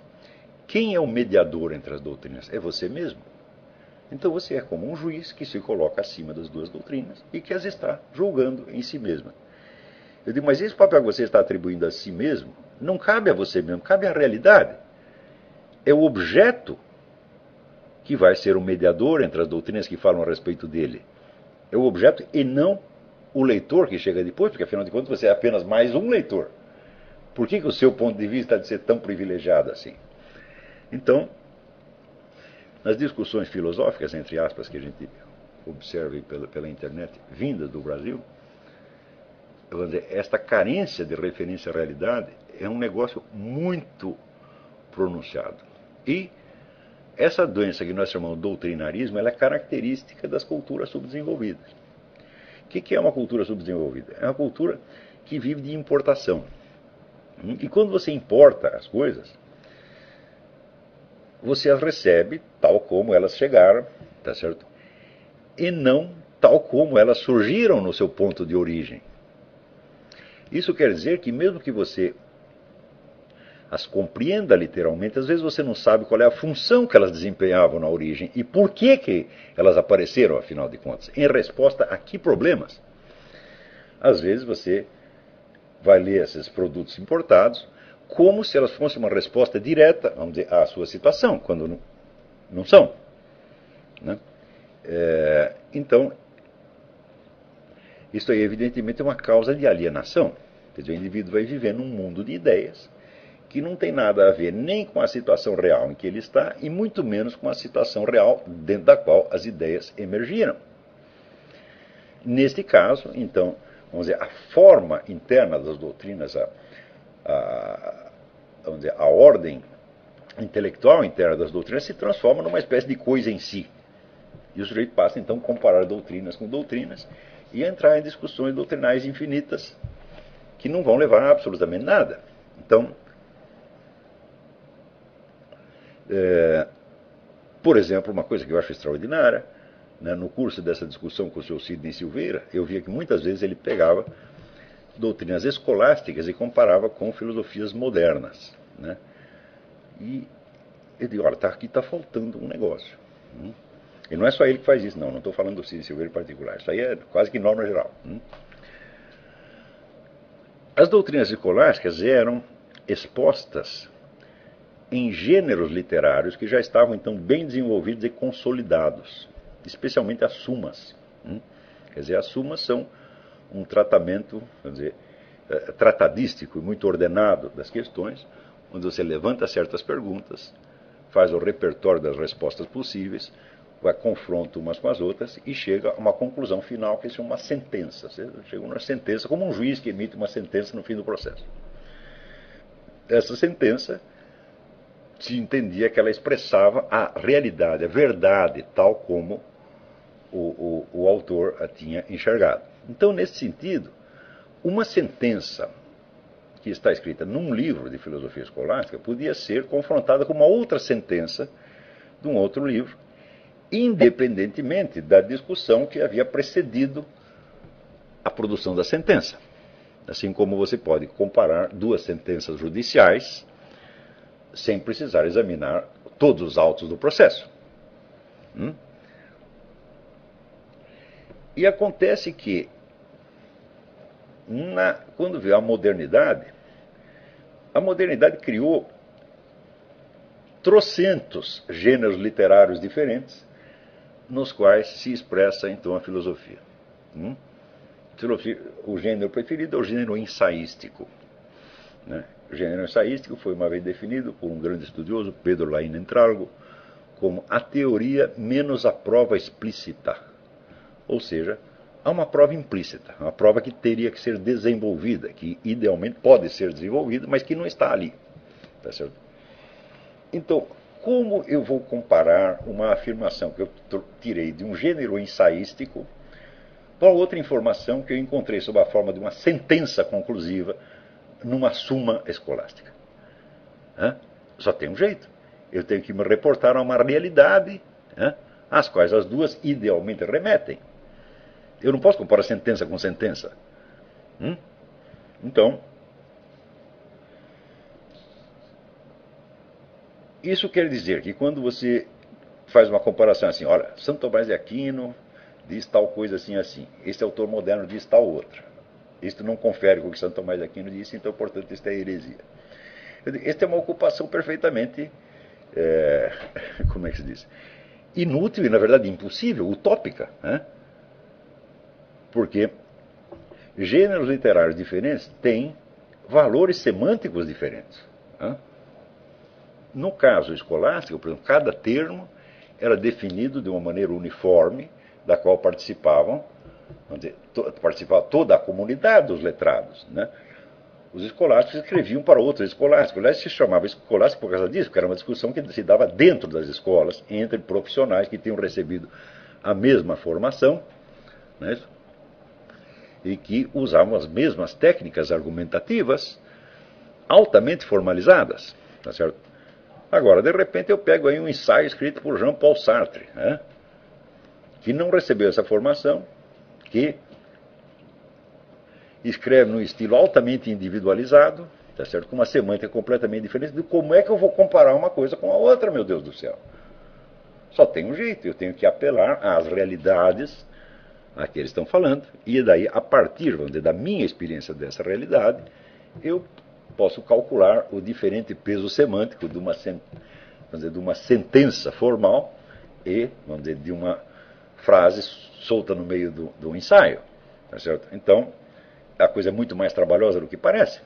quem é o mediador entre as doutrinas? É você mesmo. Então você é como um juiz que se coloca acima das duas doutrinas e que as está julgando em si mesma. Eu digo, mas esse papel que você está atribuindo a si mesmo não cabe a você mesmo, cabe à realidade. É o objeto que vai ser o mediador entre as doutrinas que falam a respeito dele. É o objeto e não o leitor que chega depois, porque afinal de contas você é apenas mais um leitor. Por que o seu ponto de vista há de ser tão privilegiado assim? Então, nas discussões filosóficas, entre aspas, que a gente observa pela internet, vindas do Brasil, esta carência de referência à realidade é um negócio muito pronunciado. E essa doença que nós chamamos de doutrinarismo, ela é característica das culturas subdesenvolvidas. O que é uma cultura subdesenvolvida? É uma cultura que vive de importação. E quando você importa as coisas, você as recebe tal como elas chegaram, tá certo? E não tal como elas surgiram no seu ponto de origem. Isso quer dizer que mesmo que você as compreenda literalmente, às vezes você não sabe qual é a função que elas desempenhavam na origem e por que elas apareceram, afinal de contas, em resposta a que problemas. Às vezes você vai ler esses produtos importados como se elas fossem uma resposta direta, vamos dizer, à sua situação, quando não são. Né? Então, isso aí evidentemente é uma causa de alienação. Quer dizer, o indivíduo vai viver num mundo de ideias que não tem nada a ver nem com a situação real em que ele está, e muito menos com a situação real dentro da qual as ideias emergiram. Neste caso, então, vamos dizer, a forma interna das doutrinas, vamos dizer, a ordem intelectual interna das doutrinas se transforma numa espécie de coisa em si. E o sujeito passa, então, a comparar doutrinas com doutrinas e a entrar em discussões doutrinais infinitas que não vão levar a absolutamente nada. Então, por exemplo, uma coisa que eu acho extraordinária, né, no curso dessa discussão com o Sr. Sidney Silveira, eu via que muitas vezes ele pegava doutrinas escolásticas e comparava com filosofias modernas. Né? E eu digo, olha, aqui está faltando um negócio. E não é só ele que faz isso, não estou falando do Sidney Silveira em particular, isso aí é quase que norma geral. As doutrinas escolásticas eram expostas em gêneros literários que já estavam então bem desenvolvidos e consolidados, especialmente as sumas. Quer dizer, as sumas são um tratamento, quer dizer, tratadístico e muito ordenado das questões, onde você levanta certas perguntas, faz o repertório das respostas possíveis, vai confronta umas com as outras e chega a uma conclusão final que é uma sentença. Você chega a uma sentença como um juiz que emite uma sentença no fim do processo. Essa sentença se entendia que ela expressava a realidade, a verdade, tal como o autor a tinha enxergado. Então, nesse sentido, uma sentença que está escrita num livro de filosofia escolástica podia ser confrontada com uma outra sentença de um outro livro, independentemente da discussão que havia precedido a produção da sentença. Assim como você pode comparar duas sentenças judiciais sem precisar examinar todos os autos do processo. E acontece que, quando veio a modernidade criou trocentos gêneros literários diferentes nos quais se expressa então a filosofia. O gênero preferido é o gênero ensaístico. Né? O gênero ensaístico foi uma vez definido por um grande estudioso, Pedro Laín Entralgo, como a teoria menos a prova explícita. Ou seja, há uma prova implícita, uma prova que teria que ser desenvolvida, que idealmente pode ser desenvolvida, mas que não está ali. Tá certo? Então, como eu vou comparar uma afirmação que eu tirei de um gênero ensaístico com outra informação que eu encontrei sob a forma de uma sentença conclusiva numa suma escolástica? Só tem um jeito. Eu tenho que me reportar a uma realidade, né, às quais as duas idealmente remetem. Eu não posso comparar sentença com sentença. Então, isso quer dizer que quando você faz uma comparação assim, olha, Santo Tomás de Aquino diz tal coisa assim, assim. Este autor moderno diz tal outra. Isto não confere com o que Santo Tomás de Aquino disse, então, portanto, isto é heresia. Esta é uma ocupação perfeitamente, como é que se diz? Inútil e, na verdade, impossível, utópica. Né? Porque gêneros literários diferentes têm valores semânticos diferentes. Né? No caso escolástico, por exemplo, cada termo era definido de uma maneira uniforme, da qual participavam, participava toda a comunidade dos letrados. Né? Os escolásticos escreviam para outros escolásticos. Aliás, se chamava escolástico por causa disso, porque era uma discussão que se dava dentro das escolas, entre profissionais que tinham recebido a mesma formação, né, e que usavam as mesmas técnicas argumentativas altamente formalizadas. Tá certo? Agora, de repente, eu pego aí um ensaio escrito por Jean-Paul Sartre, né, que não recebeu essa formação, que escreve num estilo altamente individualizado, tá certo? Com uma semântica completamente diferente, de como é que eu vou comparar uma coisa com a outra, meu Deus do céu. Só tem um jeito, eu tenho que apelar às realidades a que eles estão falando, e daí, a partir, vamos dizer, da minha experiência dessa realidade, eu posso calcular o diferente peso semântico de uma, vamos dizer, de uma sentença formal e, vamos dizer, de uma frase solta no meio do ensaio. Tá certo? Então, a coisa é muito mais trabalhosa do que parece.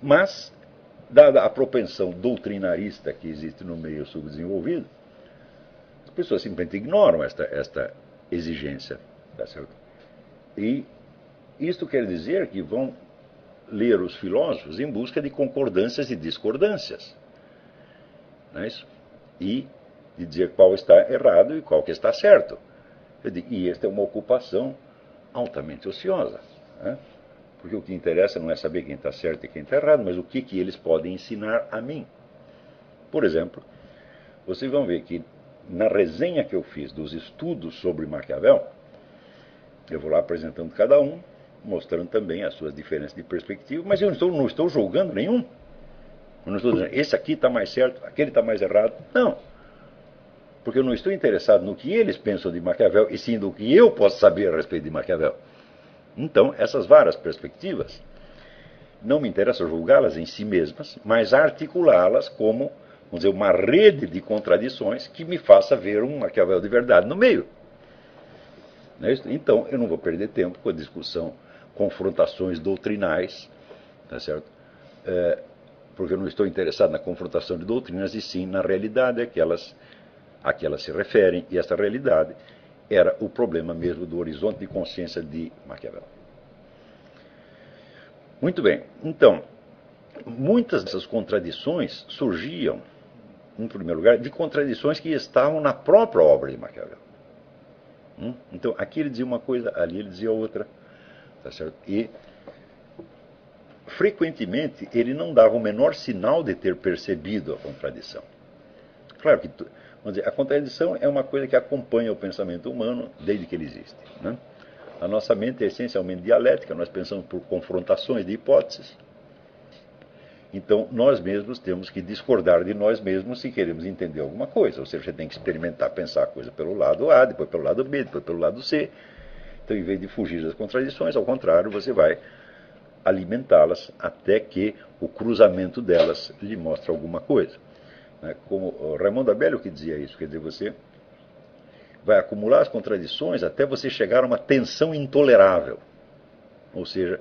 Mas, dada a propensão doutrinarista que existe no meio subdesenvolvido, as pessoas simplesmente ignoram esta exigência. Tá certo? E isto quer dizer que vão ler os filósofos em busca de concordâncias e discordâncias. Não é isso? E de dizer qual está errado e qual que está certo. E esta é uma ocupação altamente ociosa. Né? Porque o que interessa não é saber quem está certo e quem está errado, mas o que eles podem ensinar a mim. Por exemplo, vocês vão ver que na resenha que eu fiz dos estudos sobre Maquiavel, eu vou lá apresentando cada um, mostrando também as suas diferenças de perspectiva, mas eu não estou julgando nenhum. Eu não estou dizendo, esse aqui está mais certo, aquele está mais errado. Não. Porque eu não estou interessado no que eles pensam de Maquiavel, e sim do que eu posso saber a respeito de Maquiavel. Então, essas várias perspectivas, não me interessa julgá-las em si mesmas, mas articulá-las como, vamos dizer, uma rede de contradições que me faça ver um Maquiavel de verdade no meio. Não é isso? Então, eu não vou perder tempo com a discussão, confrontações doutrinais, tá certo? Porque eu não estou interessado na confrontação de doutrinas, e sim na realidade a que elas se referem, e essa realidade era o problema mesmo do horizonte de consciência de Maquiavel. Muito bem, então, muitas dessas contradições surgiam, em primeiro lugar, de contradições que estavam na própria obra de Maquiavel. Então, aqui ele dizia uma coisa, ali ele dizia outra, tá certo? E, frequentemente, ele não dava o menor sinal de ter percebido a contradição. Claro que, vamos dizer, a contradição é uma coisa que acompanha o pensamento humano desde que ele existe. Né? A nossa mente é essencialmente dialética, nós pensamos por confrontações de hipóteses. Então, nós mesmos temos que discordar de nós mesmos se queremos entender alguma coisa. Ou seja, você tem que experimentar, pensar a coisa pelo lado A, depois pelo lado B, depois pelo lado C. Então, em vez de fugir das contradições, ao contrário, você vai alimentá-las até que o cruzamento delas lhe mostre alguma coisa. Como o Raymond Abel que dizia isso, quer dizer, você vai acumular as contradições até você chegar a uma tensão intolerável. Ou seja,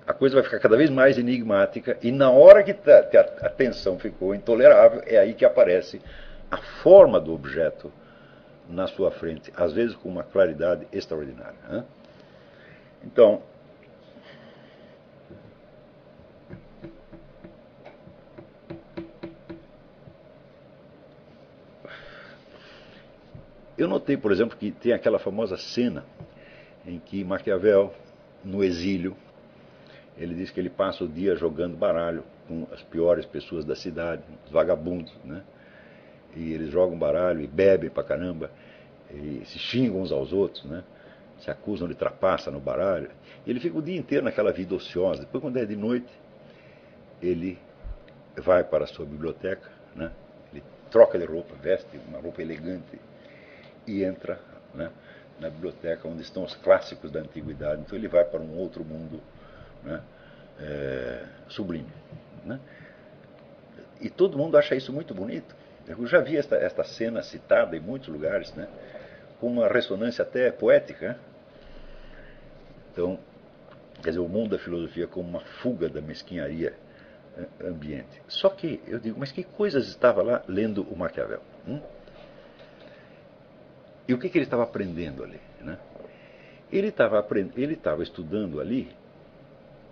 a coisa vai ficar cada vez mais enigmática, e na hora que a tensão ficou intolerável, é aí que aparece a forma do objeto na sua frente, às vezes com uma claridade extraordinária. Né? Então, eu notei, por exemplo, que tem aquela famosa cena em que Maquiavel, no exílio, ele diz que ele passa o dia jogando baralho com as piores pessoas da cidade, os vagabundos, né? E eles jogam baralho e bebem pra caramba, e se xingam uns aos outros, né? Se acusam de trapaça no baralho. E ele fica o dia inteiro naquela vida ociosa. Depois, quando é de noite, ele vai para a sua biblioteca, né? Ele troca de roupa, veste uma roupa elegante e entra, né, na biblioteca onde estão os clássicos da antiguidade. Então ele vai para um outro mundo, né, sublime, né? E todo mundo acha isso muito bonito. Eu já vi esta cena citada em muitos lugares, né, com uma ressonância até poética, né? Então, quer dizer, o mundo da filosofia como uma fuga da mesquinharia ambiente. Só que eu digo, mas que coisas estava lá lendo o Maquiavel? E o que ele estava aprendendo ali, né? Ele estava estudando ali,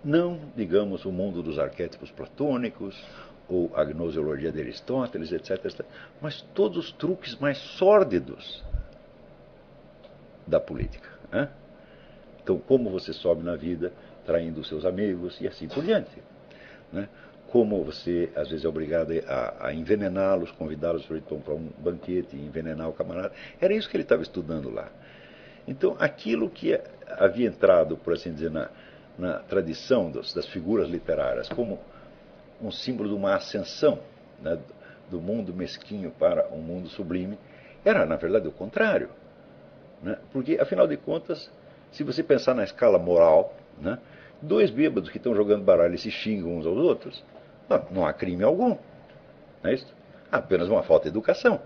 não, digamos, o mundo dos arquétipos platônicos, ou a gnoseologia de Aristóteles, etc., mas todos os truques mais sórdidos da política, né? Então, como você sobe na vida traindo os seus amigos e assim por diante, né? Como você, às vezes, é obrigado a envenená-los, convidá-los para um banquete e envenenar o camarada. Era isso que ele estava estudando lá. Então, aquilo que havia entrado, por assim dizer, na tradição das figuras literárias como um símbolo de uma ascensão, né, do mundo mesquinho para um mundo sublime, era, na verdade, o contrário, né? Porque, afinal de contas, se você pensar na escala moral, né, dois bêbados que estão jogando baralho e se xingam uns aos outros, não há crime algum. Não é isso? Há apenas uma falta de educação.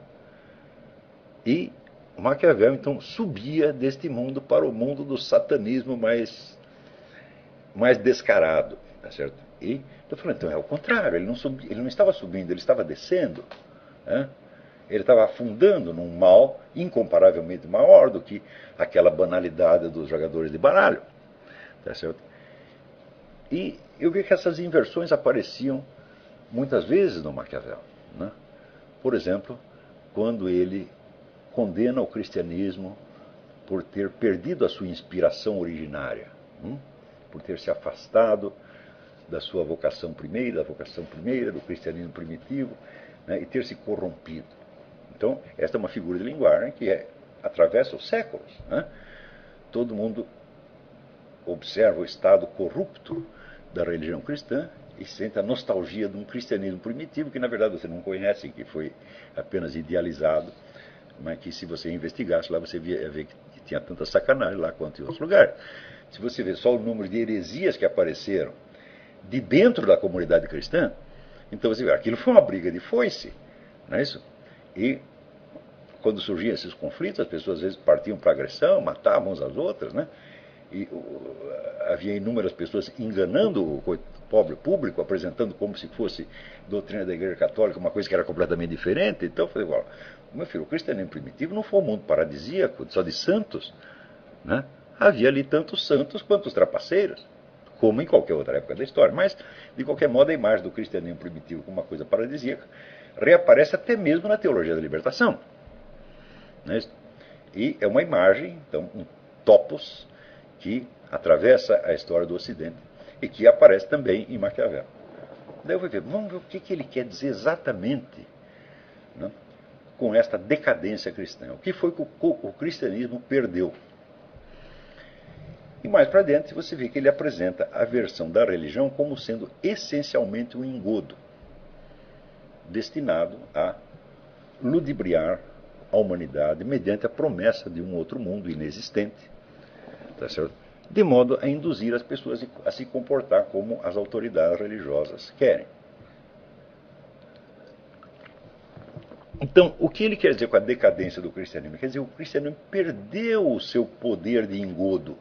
E Maquiavel, então, subia deste mundo para o mundo do satanismo mais descarado. Tá certo? E eu falei, então é o contrário, ele não estava subindo, ele estava descendo. Né? Ele estava afundando num mal incomparavelmente maior do que aquela banalidade dos jogadores de baralho. Tá certo? E eu vi que essas inversões apareciam muitas vezes no Maquiavel, né? Por exemplo, quando ele condena o cristianismo por ter perdido a sua inspiração originária, por ter se afastado da sua vocação primeira, do cristianismo primitivo, né, e ter se corrompido. Então, esta é uma figura de linguagem que atravessa os séculos, né? Todo mundo observa o estado corrupto da religião cristã e sente a nostalgia de um cristianismo primitivo que, na verdade, você não conhece, que foi apenas idealizado, mas que, se você investigasse lá, você ia ver que tinha tanta sacanagem lá quanto em outros lugares. Se você vê só o número de heresias que apareceram de dentro da comunidade cristã, então você vê, aquilo foi uma briga de foice, não é isso? E quando surgiam esses conflitos, as pessoas às vezes partiam para agressão, matavam umas às outras, né? E havia inúmeras pessoas enganando o pobre público, apresentando como se fosse doutrina da Igreja Católica, uma coisa que era completamente diferente. Então eu falei, meu filho, o cristianismo primitivo não foi um mundo paradisíaco, só de santos, né? Havia ali tantos santos quanto os trapaceiros, como em qualquer outra época da história. Mas, de qualquer modo, a imagem do cristianismo primitivo como uma coisa paradisíaca reaparece até mesmo na teologia da libertação, né? E é uma imagem, então, um topos, que atravessa a história do Ocidente e que aparece também em Maquiavel. Daí eu vou ver, vamos ver o que ele quer dizer exatamente, né, com esta decadência cristã. O que foi que o cristianismo perdeu? E mais para dentro você vê que ele apresenta a versão da religião como sendo essencialmente um engodo, destinado a ludibriar a humanidade mediante a promessa de um outro mundo inexistente, tá certo? De modo a induzir as pessoas a se comportar como as autoridades religiosas querem. Então, o que ele quer dizer com a decadência do cristianismo? Quer dizer, o cristianismo perdeu o seu poder de engodo.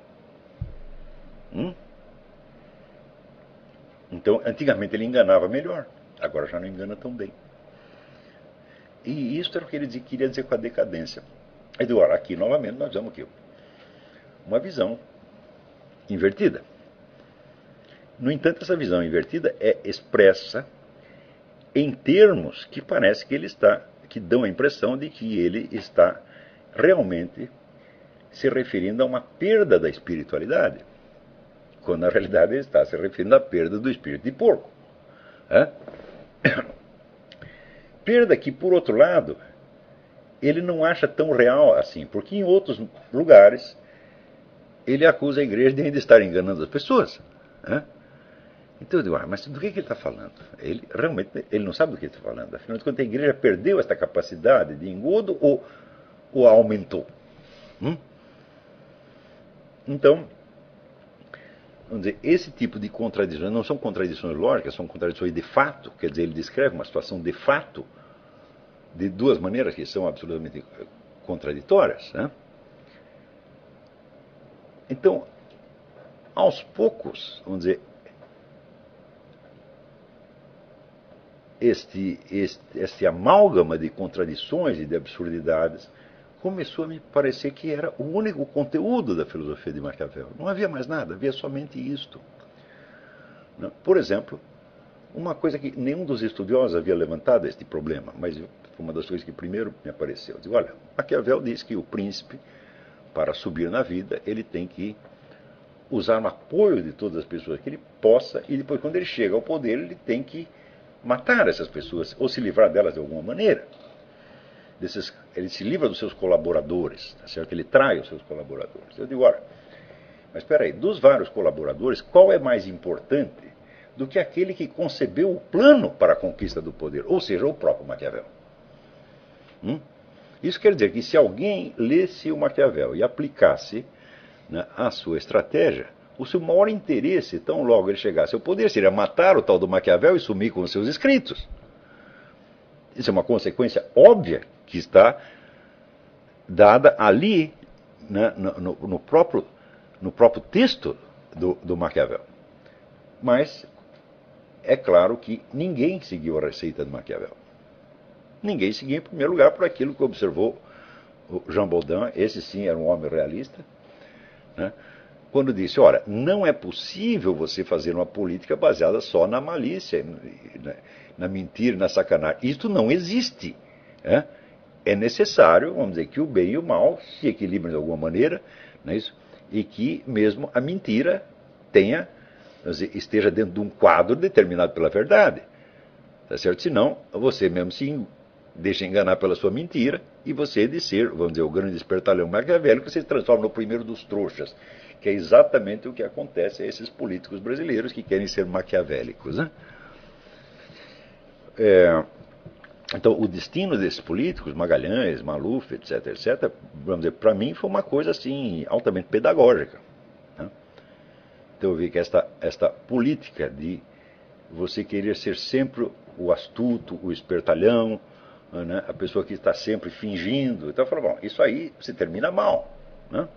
Então, antigamente ele enganava melhor, agora já não engana tão bem. E isso era o que ele queria dizer com a decadência. Agora, aqui novamente nós vemos aqui uma visão invertida. No entanto, essa visão invertida é expressa em termos que parece que dão a impressão de que ele está realmente se referindo a uma perda da espiritualidade, quando na realidade ele está se referindo à perda do espírito de porco, É? Perda que, por outro lado, ele não acha tão real assim, porque em outros lugares ele acusa a igreja de ainda estar enganando as pessoas. Né? Então eu digo, mas do que ele está falando? Ele realmente ele não sabe do que ele está falando. Afinal de contas, a igreja perdeu esta capacidade de engodo ou aumentou? Hum? Então, vamos dizer, esse tipo de contradições não são contradições lógicas, são contradições de fato. Quer dizer, ele descreve uma situação de fato de duas maneiras que são absolutamente contraditórias. Né? Então, aos poucos, vamos dizer, este amálgama de contradições e de absurdidades começou a me parecer que era o único conteúdo da filosofia de Maquiavel. Não havia mais nada, havia somente isto. Por exemplo, uma coisa que nenhum dos estudiosos havia levantado este problema, mas foi uma das coisas que primeiro me apareceu. Eu digo, olha, Maquiavel diz que o príncipe, para subir na vida, ele tem que usar o apoio de todas as pessoas que ele possa, e depois, quando ele chega ao poder, ele tem que matar essas pessoas, ou se livrar delas de alguma maneira. Ele se livra dos seus colaboradores, tá certo? Ele trai os seus colaboradores. Eu digo, olha, mas espera aí, dos vários colaboradores, qual é mais importante do que aquele que concebeu o plano para a conquista do poder, ou seja, o próprio Maquiavel? Isso quer dizer que se alguém lesse o Maquiavel e aplicasse, né, a sua estratégia, o seu maior interesse, tão logo ele chegasse ao poder, seria matar o tal do Maquiavel e sumir com os seus escritos. Isso é uma consequência óbvia que está dada ali, né, no próprio texto do Maquiavel. Mas é claro que ninguém seguiu a receita do Maquiavel. Ninguém seguiu, em primeiro lugar, por aquilo que observou o Jean Baudin. Esse sim era um homem realista, né? Quando disse, ora, não é possível você fazer uma política baseada só na malícia, na mentira, na sacanagem. Isto não existe. Né? É necessário, vamos dizer, que o bem e o mal se equilibrem de alguma maneira, não é isso? E que mesmo a mentira esteja dentro de um quadro determinado pela verdade. Tá certo? Senão, você mesmo se deixa enganar pela sua mentira e você de ser, vamos dizer, o grande espertalhão maquiavélico, você se transforma no primeiro dos trouxas, que é exatamente o que acontece a esses políticos brasileiros que querem ser maquiavélicos. Né? Então, o destino desses políticos, Magalhães, Maluf, etc., etc., vamos dizer, para mim foi uma coisa assim altamente pedagógica. Né? Então, eu vi que esta política de você querer ser sempre o astuto, o espertalhão, né? A pessoa que está sempre fingindo. Então, eu falo, bom, isso aí se termina mal. Né?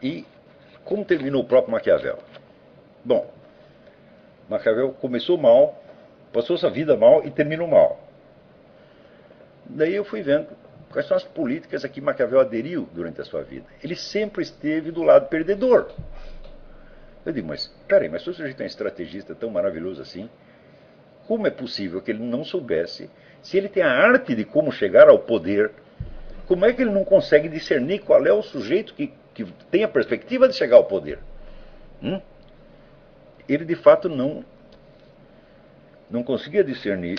E como terminou o próprio Maquiavel? Bom, Maquiavel começou mal, passou sua vida mal e terminou mal. Daí eu fui vendo quais são as políticas a que Maquiavel aderiu durante a sua vida. Ele sempre esteve do lado perdedor. Eu digo, mas peraí, mas se o sujeito é um estrategista tão maravilhoso assim, como é possível que ele não soubesse, se ele tem a arte de como chegar ao poder, como é que ele não consegue discernir qual é o sujeito que tem a perspectiva de chegar ao poder? Ele de fato não conseguia discernir.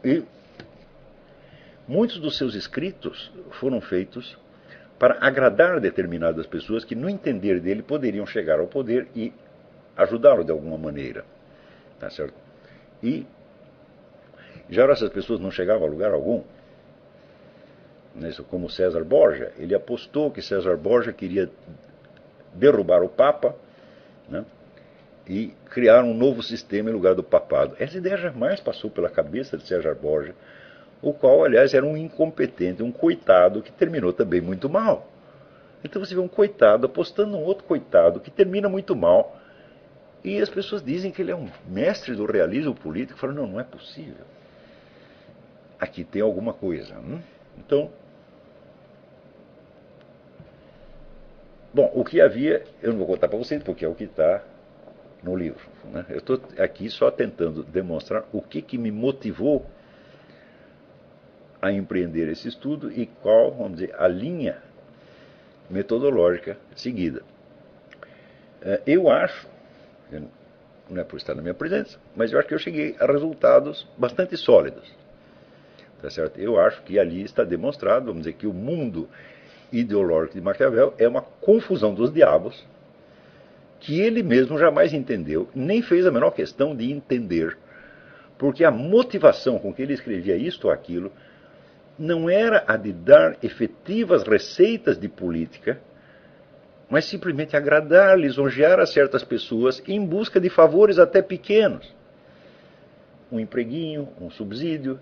E muitos dos seus escritos foram feitos para agradar determinadas pessoas que, no entender dele, poderiam chegar ao poder e ajudá-lo de alguma maneira. Tá certo? E, já essas pessoas não chegavam a lugar algum. Como César Borgia, ele apostou que César Borgia queria derrubar o Papa, né, e criar um novo sistema em lugar do papado. Essa ideia jamais passou pela cabeça de César Borgia, o qual, aliás, era um incompetente, um coitado que terminou também muito mal. Então você vê um coitado apostando num outro coitado que termina muito mal, e as pessoas dizem que ele é um mestre do realismo político. Falam, não é possível. Aqui tem alguma coisa. Então, bom, o que havia, eu não vou contar para vocês, porque é o que está no livro. Né? Eu estou aqui só tentando demonstrar o que me motivou a empreender esse estudo e qual, vamos dizer, a linha metodológica seguida. Eu acho, não é por estar na minha presença, mas eu acho que eu cheguei a resultados bastante sólidos. Tá certo? Eu acho que ali está demonstrado, vamos dizer, que o mundo ideológico de Maquiavel é uma confusão dos diabos, que ele mesmo jamais entendeu, nem fez a menor questão de entender, porque a motivação com que ele escrevia isto ou aquilo não era a de dar efetivas receitas de política, mas simplesmente agradar, lisonjear a certas pessoas em busca de favores até pequenos. Um empreguinho, um subsídio,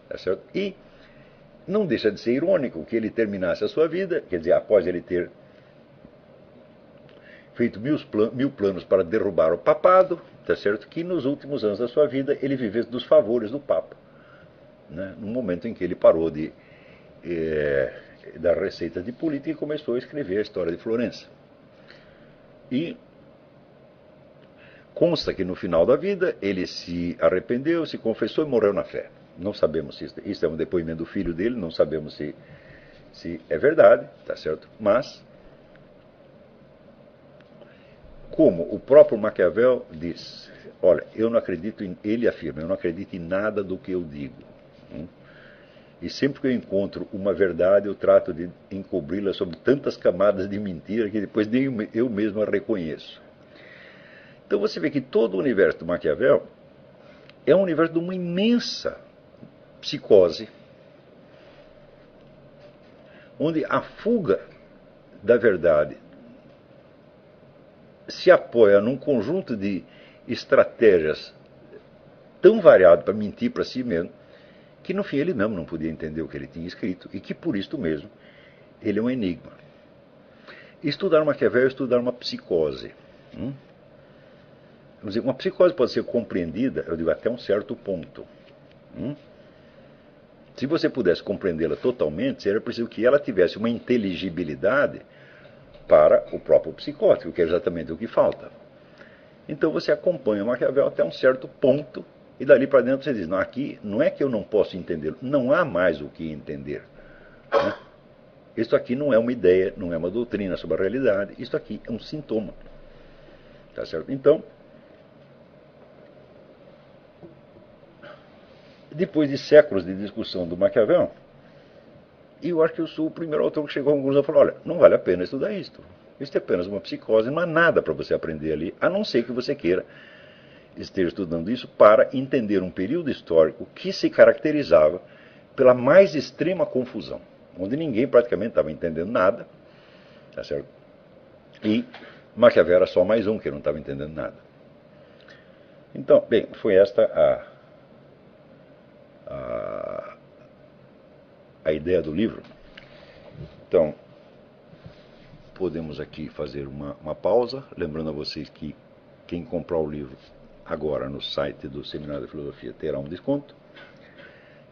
tá certo? E não deixa de ser irônico que ele terminasse a sua vida, quer dizer, após ele ter feito mil planos para derrubar o papado, tá certo? Que nos últimos anos da sua vida ele vivesse dos favores do Papa, né? No momento em que ele parou de dar receitas de política e começou a escrever a história de Florença. E consta que no final da vida ele se arrependeu, se confessou e morreu na fé. Não sabemos se isso é um depoimento do filho dele, não sabemos se é verdade, tá certo? Mas, como o próprio Maquiavel diz, olha, eu não acredito ele afirma, eu não acredito em nada do que eu digo. E sempre que eu encontro uma verdade, eu trato de encobri-la sob tantas camadas de mentira que depois nem eu mesmo a reconheço. Então você vê que todo o universo do Maquiavel é um universo de uma imensa psicose, onde a fuga da verdade se apoia num conjunto de estratégias tão variado para mentir para si mesmo, que no fim ele mesmo não podia entender o que ele tinha escrito, e que por isto mesmo ele é um enigma. Estudar Maquiavel é estudar uma psicose. Vamos dizer, uma psicose pode ser compreendida, eu digo, até um certo ponto. Se você pudesse compreendê-la totalmente, seria preciso que ela tivesse uma inteligibilidade para o próprio psicótico, que é exatamente o que falta. Então você acompanha o Maquiavel até um certo ponto, e dali para dentro você diz, não, aqui não é que eu não posso entendê-lo, não há mais o que entender. Né? Isto aqui não é uma ideia, não é uma doutrina sobre a realidade, isto aqui é um sintoma. Tá certo? Então, depois de séculos de discussão do Maquiavel, eu acho que eu sou o primeiro autor que chegou à conclusão e falou, olha, não vale a pena estudar isto. Isto é apenas uma psicose, não há nada para você aprender ali, a não ser que você queira esteja estudando isso para entender um período histórico que se caracterizava pela mais extrema confusão, onde ninguém praticamente estava entendendo nada, tá certo? E Maquiavel era só mais um que não estava entendendo nada. Então, bem, foi esta a ideia do livro. Então, podemos aqui fazer uma pausa, lembrando a vocês que quem comprar o livro agora no site do Seminário de Filosofia terá um desconto.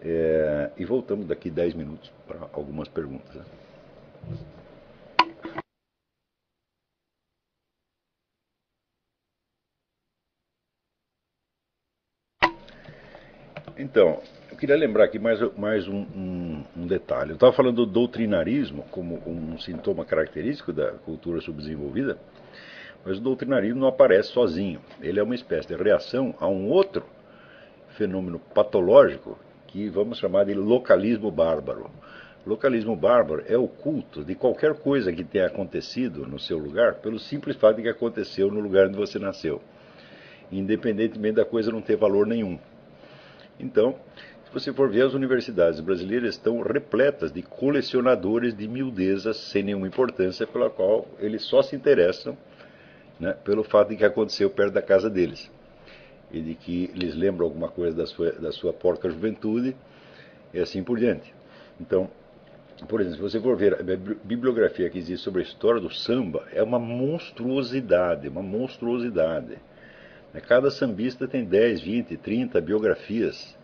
E voltamos daqui 10 minutos para algumas perguntas. Né? Então, eu queria lembrar aqui mais um detalhe. Eu estava falando do doutrinarismo como um sintoma característico da cultura subdesenvolvida, mas o doutrinarismo não aparece sozinho. Ele é uma espécie de reação a um outro fenômeno patológico que vamos chamar de localismo bárbaro. Localismo bárbaro é o culto de qualquer coisa que tenha acontecido no seu lugar pelo simples fato de que aconteceu no lugar onde você nasceu, independentemente da coisa não ter valor nenhum. Então, se você for ver, as universidades brasileiras estão repletas de colecionadores de miudezas sem nenhuma importância, pela qual eles só se interessam, né, pelo fato de que aconteceu perto da casa deles e de que lhes lembra alguma coisa da sua porca juventude e assim por diante. Então, por exemplo, se você for ver a bibliografia que existe sobre a história do samba, é uma monstruosidade, uma monstruosidade. Cada sambista tem 10, 20, 30 biografias,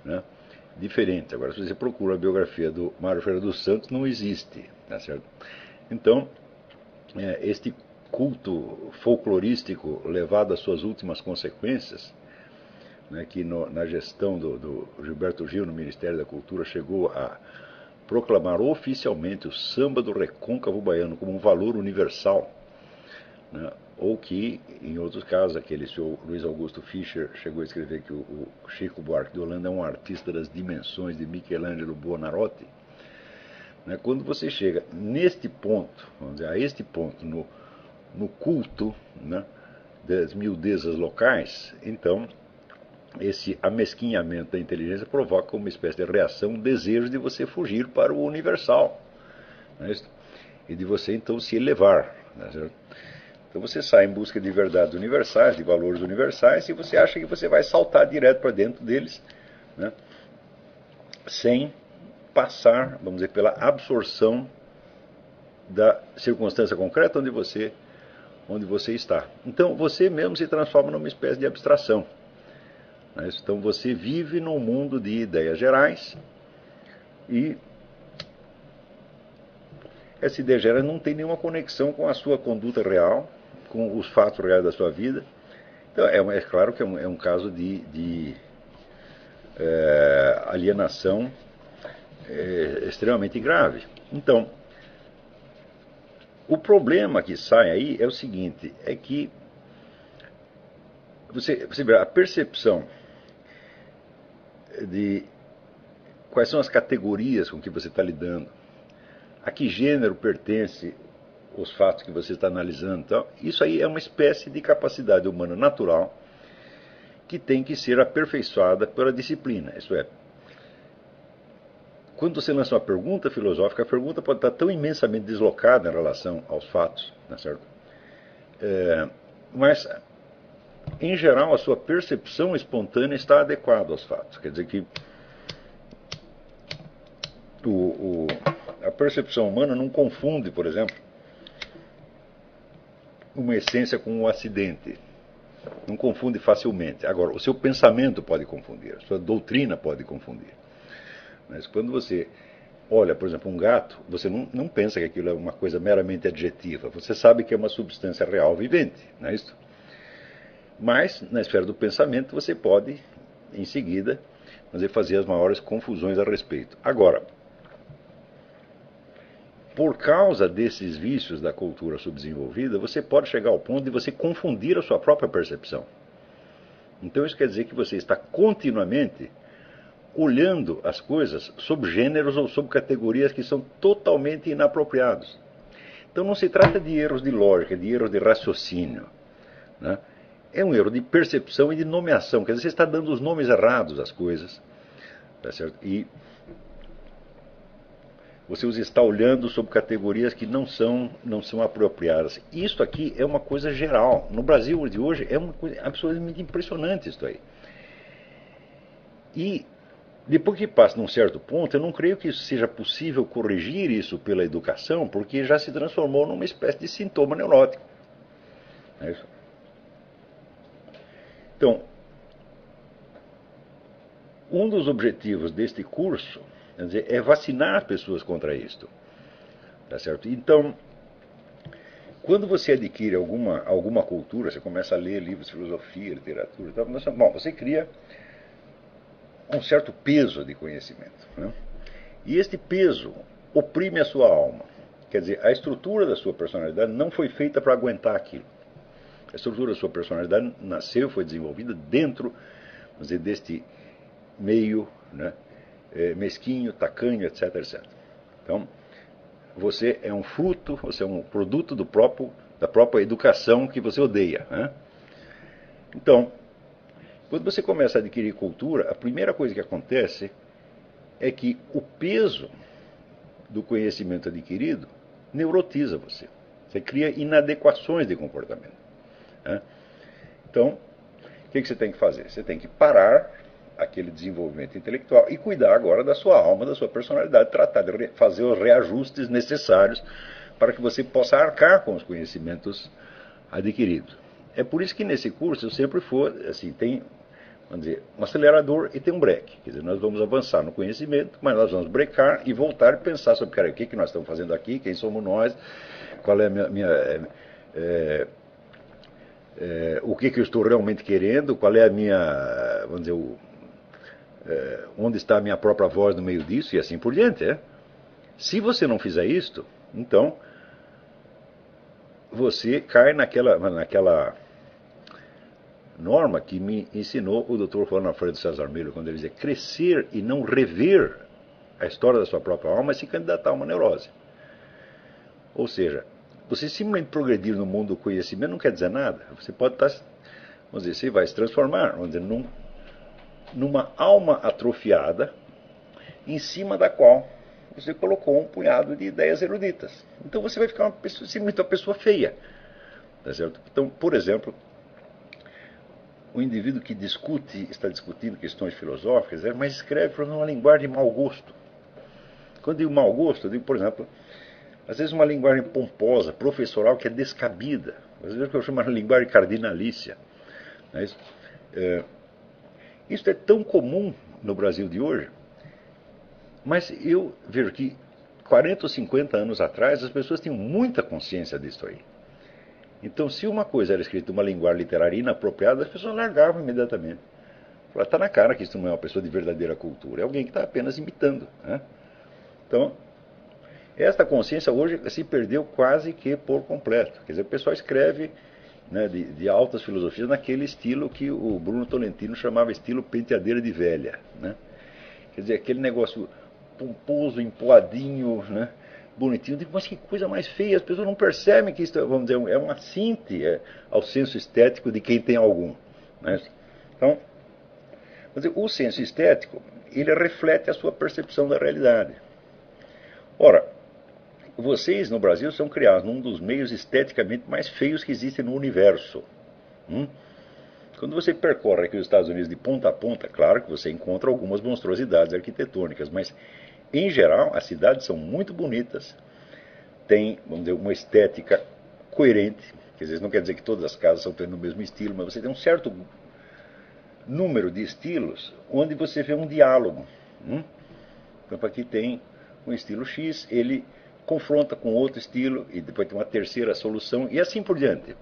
né, diferentes. Agora, se você procura a biografia do Mário Ferreira dos Santos, não existe. Tá certo? Então, este culto folclorístico levado às suas últimas consequências, né, que na gestão do Gilberto Gil no Ministério da Cultura chegou a proclamar oficialmente o samba do recôncavo baiano como um valor universal, né, ou que, em outros casos, aquele senhor Luiz Augusto Fischer chegou a escrever que o Chico Buarque de Holanda é um artista das dimensões de Michelangelo Buonarroti. Né? Quando você chega neste ponto, vamos dizer, a este ponto, no culto, né, das miudezas locais, então esse amesquinhamento da inteligência provoca uma espécie de reação, um desejo de você fugir para o universal, né, e de você então se elevar. Né? Então você sai em busca de verdades universais, de valores universais, e você acha que você vai saltar direto para dentro deles, né, sem passar, vamos dizer, pela absorção da circunstância concreta onde você está. Então você mesmo se transforma numa espécie de abstração. Né? Então você vive num mundo de ideias gerais e essa ideia geral não tem nenhuma conexão com a sua conduta real, com os fatos reais da sua vida. Então é claro que é um caso de alienação extremamente grave. Então, o problema que sai aí é o seguinte, é que você vê a percepção de quais são as categorias com que você está lidando, a que gênero pertence os fatos que você está analisando. Então, isso aí é uma espécie de capacidade humana natural que tem que ser aperfeiçoada pela disciplina. Isso é, quando você lança uma pergunta filosófica, a pergunta pode estar tão imensamente deslocada em relação aos fatos, não é certo? Mas, em geral, a sua percepção espontânea está adequada aos fatos. Quer dizer que a percepção humana não confunde, por exemplo, uma essência com um acidente. Não confunde facilmente. Agora, o seu pensamento pode confundir, a sua doutrina pode confundir. Mas quando você olha, por exemplo, um gato, você não pensa que aquilo é uma coisa meramente adjetiva. Você sabe que é uma substância real vivente, não é isso? Mas, na esfera do pensamento, você pode, em seguida, fazer as maiores confusões a respeito. Agora, por causa desses vícios da cultura subdesenvolvida, você pode chegar ao ponto de você confundir a sua própria percepção. Então isso quer dizer que você está continuamente olhando as coisas sob gêneros ou sob categorias que são totalmente inapropriados. Então não se trata de erros de lógica, de erros de raciocínio, né? É um erro de percepção e de nomeação. Quer dizer, você está dando os nomes errados às coisas, tá certo? E você os está olhando sob categorias que não são apropriadas. Isso aqui é uma coisa geral. No Brasil de hoje é uma coisa absolutamente impressionante isso aí. E depois que passa num certo ponto, eu não creio que seja possível corrigir isso pela educação, porque já se transformou numa espécie de sintoma neurótico. É isso? Então, um dos objetivos deste curso, quer dizer, é vacinar as pessoas contra isto. Tá certo? Então, quando você adquire alguma cultura, você começa a ler livros de filosofia, literatura, bom, você cria um certo peso de conhecimento, né? E este peso oprime a sua alma. Quer dizer, a estrutura da sua personalidade não foi feita para aguentar aquilo. A estrutura da sua personalidade nasceu, foi desenvolvida dentro, vamos dizer, deste meio, né, mesquinho, tacanho, etc, etc. Então, você é um fruto, você é um produto da própria educação que você odeia, né? Então, quando você começa a adquirir cultura, a primeira coisa que acontece é que o peso do conhecimento adquirido neurotiza você. Você cria inadequações de comportamento, né? Então, o que você tem que fazer? Você tem que parar aquele desenvolvimento intelectual e cuidar agora da sua alma, da sua personalidade, tratar de fazer os reajustes necessários para que você possa arcar com os conhecimentos adquiridos. É por isso que nesse curso eu sempre for, assim, tem, vamos dizer, um acelerador e tem um breque. Quer dizer, nós vamos avançar no conhecimento, mas nós vamos brecar e voltar e pensar sobre, cara, o que nós estamos fazendo aqui, quem somos nós, qual é o que eu estou realmente querendo, qual é a minha, vamos dizer, onde está a minha própria voz no meio disso e assim por diante. Se você não fizer isto, então você cai naquela norma que me ensinou o Dr. Juan Alfredo César Melo, quando ele dizia crescer e não rever a história da sua própria alma é se candidatar a uma neurose. Ou seja, você simplesmente progredir no mundo do conhecimento não quer dizer nada. Você pode estar, vamos dizer, você vai se transformar, vamos dizer, numa alma atrofiada em cima da qual você colocou um punhado de ideias eruditas. Então você vai ficar simplesmente uma pessoa feia. Tá certo? Então, por exemplo, o indivíduo que está discutindo questões filosóficas, mas escreve por uma linguagem de mau gosto. Quando digo mau gosto, eu digo, por exemplo, às vezes uma linguagem pomposa, professoral, que é descabida. Às vezes eu chamo de linguagem cardinalícia. Isso é tão comum no Brasil de hoje, mas eu vejo que 40 ou 50 anos atrás as pessoas tinham muita consciência disso aí. Então, se uma coisa era escrita em uma linguagem literária inapropriada, as pessoas largavam imediatamente. Está na cara que isso não é uma pessoa de verdadeira cultura, é alguém que está apenas imitando. Né? Então, esta consciência hoje se perdeu quase que por completo. Quer dizer, o pessoal escreve, né, de altas filosofias naquele estilo que o Bruno Tolentino chamava estilo penteadeira de velha. Né? Quer dizer, aquele negócio pomposo, empoadinho, né? Bonitinho. Mas que coisa mais feia, as pessoas não percebem que isso, vamos dizer, é uma síntese ao senso estético de quem tem algum. Né? Então, vamos dizer, o senso estético, ele reflete a sua percepção da realidade. Ora, vocês no Brasil são criados num dos meios esteticamente mais feios que existem no universo. Quando você percorre aqui os Estados Unidos de ponta a ponta, claro que você encontra algumas monstruosidades arquitetônicas, mas em geral as cidades são muito bonitas, têm, vamos dizer, uma estética coerente, quer dizer, não quer dizer que todas as casas são no mesmo estilo, mas você tem um certo número de estilos onde você vê um diálogo. Então aqui tem um estilo X, ele confronta com outro estilo e depois tem uma terceira solução e assim por diante.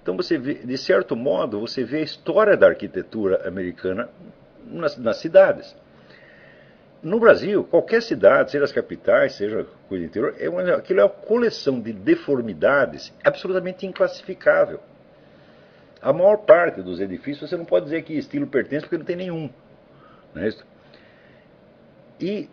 Então você vê, de certo modo, você vê a história da arquitetura americana nas cidades. No Brasil, qualquer cidade, seja as capitais, seja coisa interior, aquilo é uma coleção de deformidades absolutamente inclassificável. A maior parte dos edifícios você não pode dizer que estilo pertence porque não tem nenhum. Não é isso? E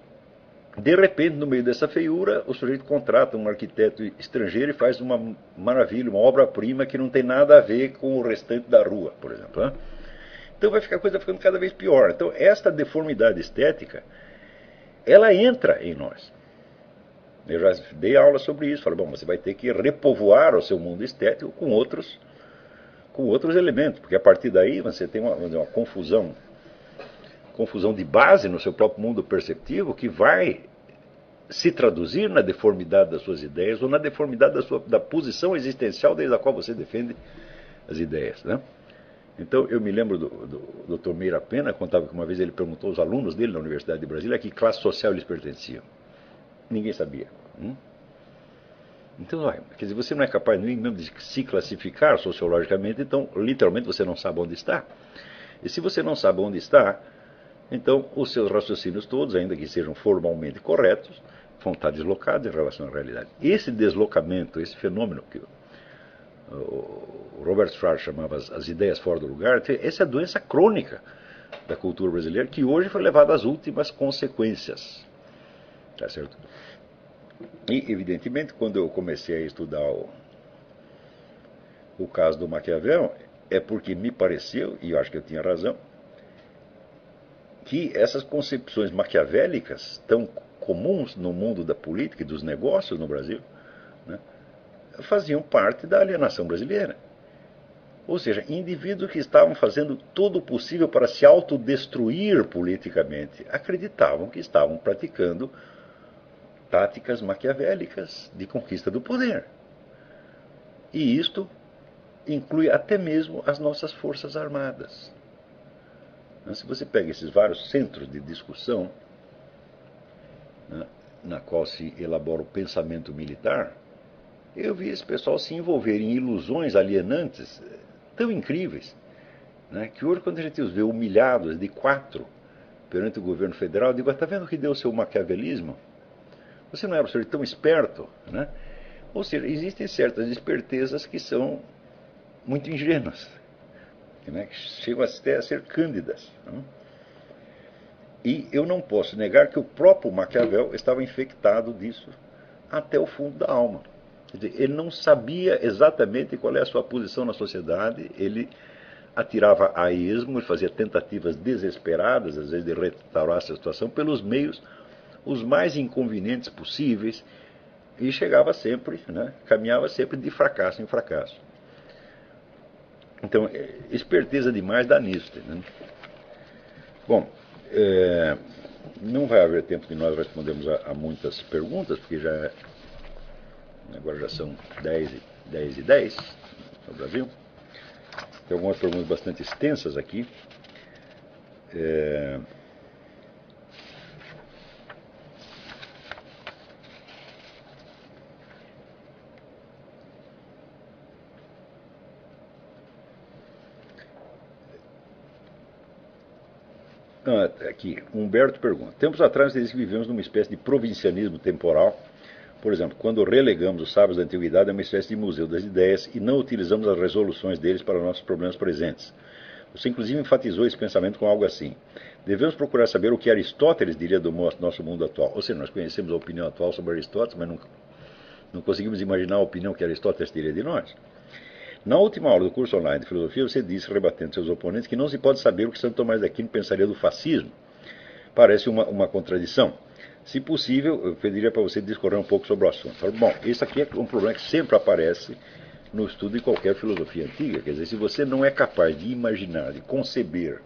de repente, no meio dessa feiura, o sujeito contrata um arquiteto estrangeiro e faz uma maravilha, uma obra-prima que não tem nada a ver com o restante da rua, por exemplo. Né? Então vai ficar a coisa ficando cada vez pior. Então esta deformidade estética, ela entra em nós. Eu já dei aula sobre isso. Falei, bom, você vai ter que repovoar o seu mundo estético com outros elementos, porque a partir daí você tem uma confusão de base no seu próprio mundo perceptivo que vai se traduzir na deformidade das suas ideias ou na deformidade da posição existencial desde a qual você defende as ideias. Né? Então eu me lembro do Dr. Meira Pena, contava que uma vez ele perguntou aos alunos dele na Universidade de Brasília a que classe social eles pertenciam. Ninguém sabia. Então, quer dizer, você não é capaz nem mesmo de se classificar sociologicamente, então literalmente você não sabe onde está. E se você não sabe onde está, então os seus raciocínios todos, ainda que sejam formalmente corretos, vão estar deslocados em relação à realidade. Esse deslocamento, esse fenômeno que o Robert Schwartz chamava as ideias fora do lugar, essa é a doença crônica da cultura brasileira, que hoje foi levada às últimas consequências. Tá certo? E, evidentemente, quando eu comecei a estudar o caso do Maquiavel, é porque me pareceu, e eu acho que eu tinha razão, que essas concepções maquiavélicas, tão comuns no mundo da política e dos negócios no Brasil, né, faziam parte da alienação brasileira. Ou seja, indivíduos que estavam fazendo todo o possível para se autodestruir politicamente, acreditavam que estavam praticando táticas maquiavélicas de conquista do poder. E isto inclui até mesmo as nossas forças armadas. Se você pega esses vários centros de discussão, né, na qual se elabora o pensamento militar, eu vi esse pessoal se envolver em ilusões alienantes tão incríveis, né, que hoje, quando a gente os vê humilhados de 4 perante o governo federal, eu digo, está vendo que deu o seu maquiavelismo? Você não era um senhor tão esperto, né? Ou seja, existem certas espertezas que são muito ingênuas, né, que chegam até a ser cândidas. Não? E eu não posso negar que o próprio Maquiavel estava infectado disso até o fundo da alma. Quer dizer, ele não sabia exatamente qual é a sua posição na sociedade, ele atirava a esmo e fazia tentativas desesperadas, às vezes, de restaurar essa situação pelos meios os mais inconvenientes possíveis e chegava sempre, né, caminhava sempre de fracasso em fracasso. Então, esperteza demais dá nisso. Né? Bom, não vai haver tempo de nós respondermos a muitas perguntas, porque agora já são 10h10 no Brasil. Tem algumas perguntas bastante extensas aqui. Aqui, Humberto pergunta. Tempos atrás, disse que vivemos numa espécie de provincianismo temporal. Por exemplo, quando relegamos os sábios da antiguidade a uma espécie de museu das ideias e não utilizamos as resoluções deles para nossos problemas presentes. Você, inclusive, enfatizou esse pensamento com algo assim. Devemos procurar saber o que Aristóteles diria do nosso mundo atual. Ou seja, nós conhecemos a opinião atual sobre Aristóteles, mas não conseguimos imaginar a opinião que Aristóteles teria de nós. Na última aula do curso online de filosofia, você disse, rebatendo seus oponentes, que não se pode saber o que Santo Tomás de Aquino pensaria do fascismo. Parece uma contradição. Se possível, eu pediria para você discorrer um pouco sobre o assunto. Bom, esse aqui é um problema que sempre aparece no estudo de qualquer filosofia antiga. Quer dizer, se você não é capaz de imaginar, de conceber,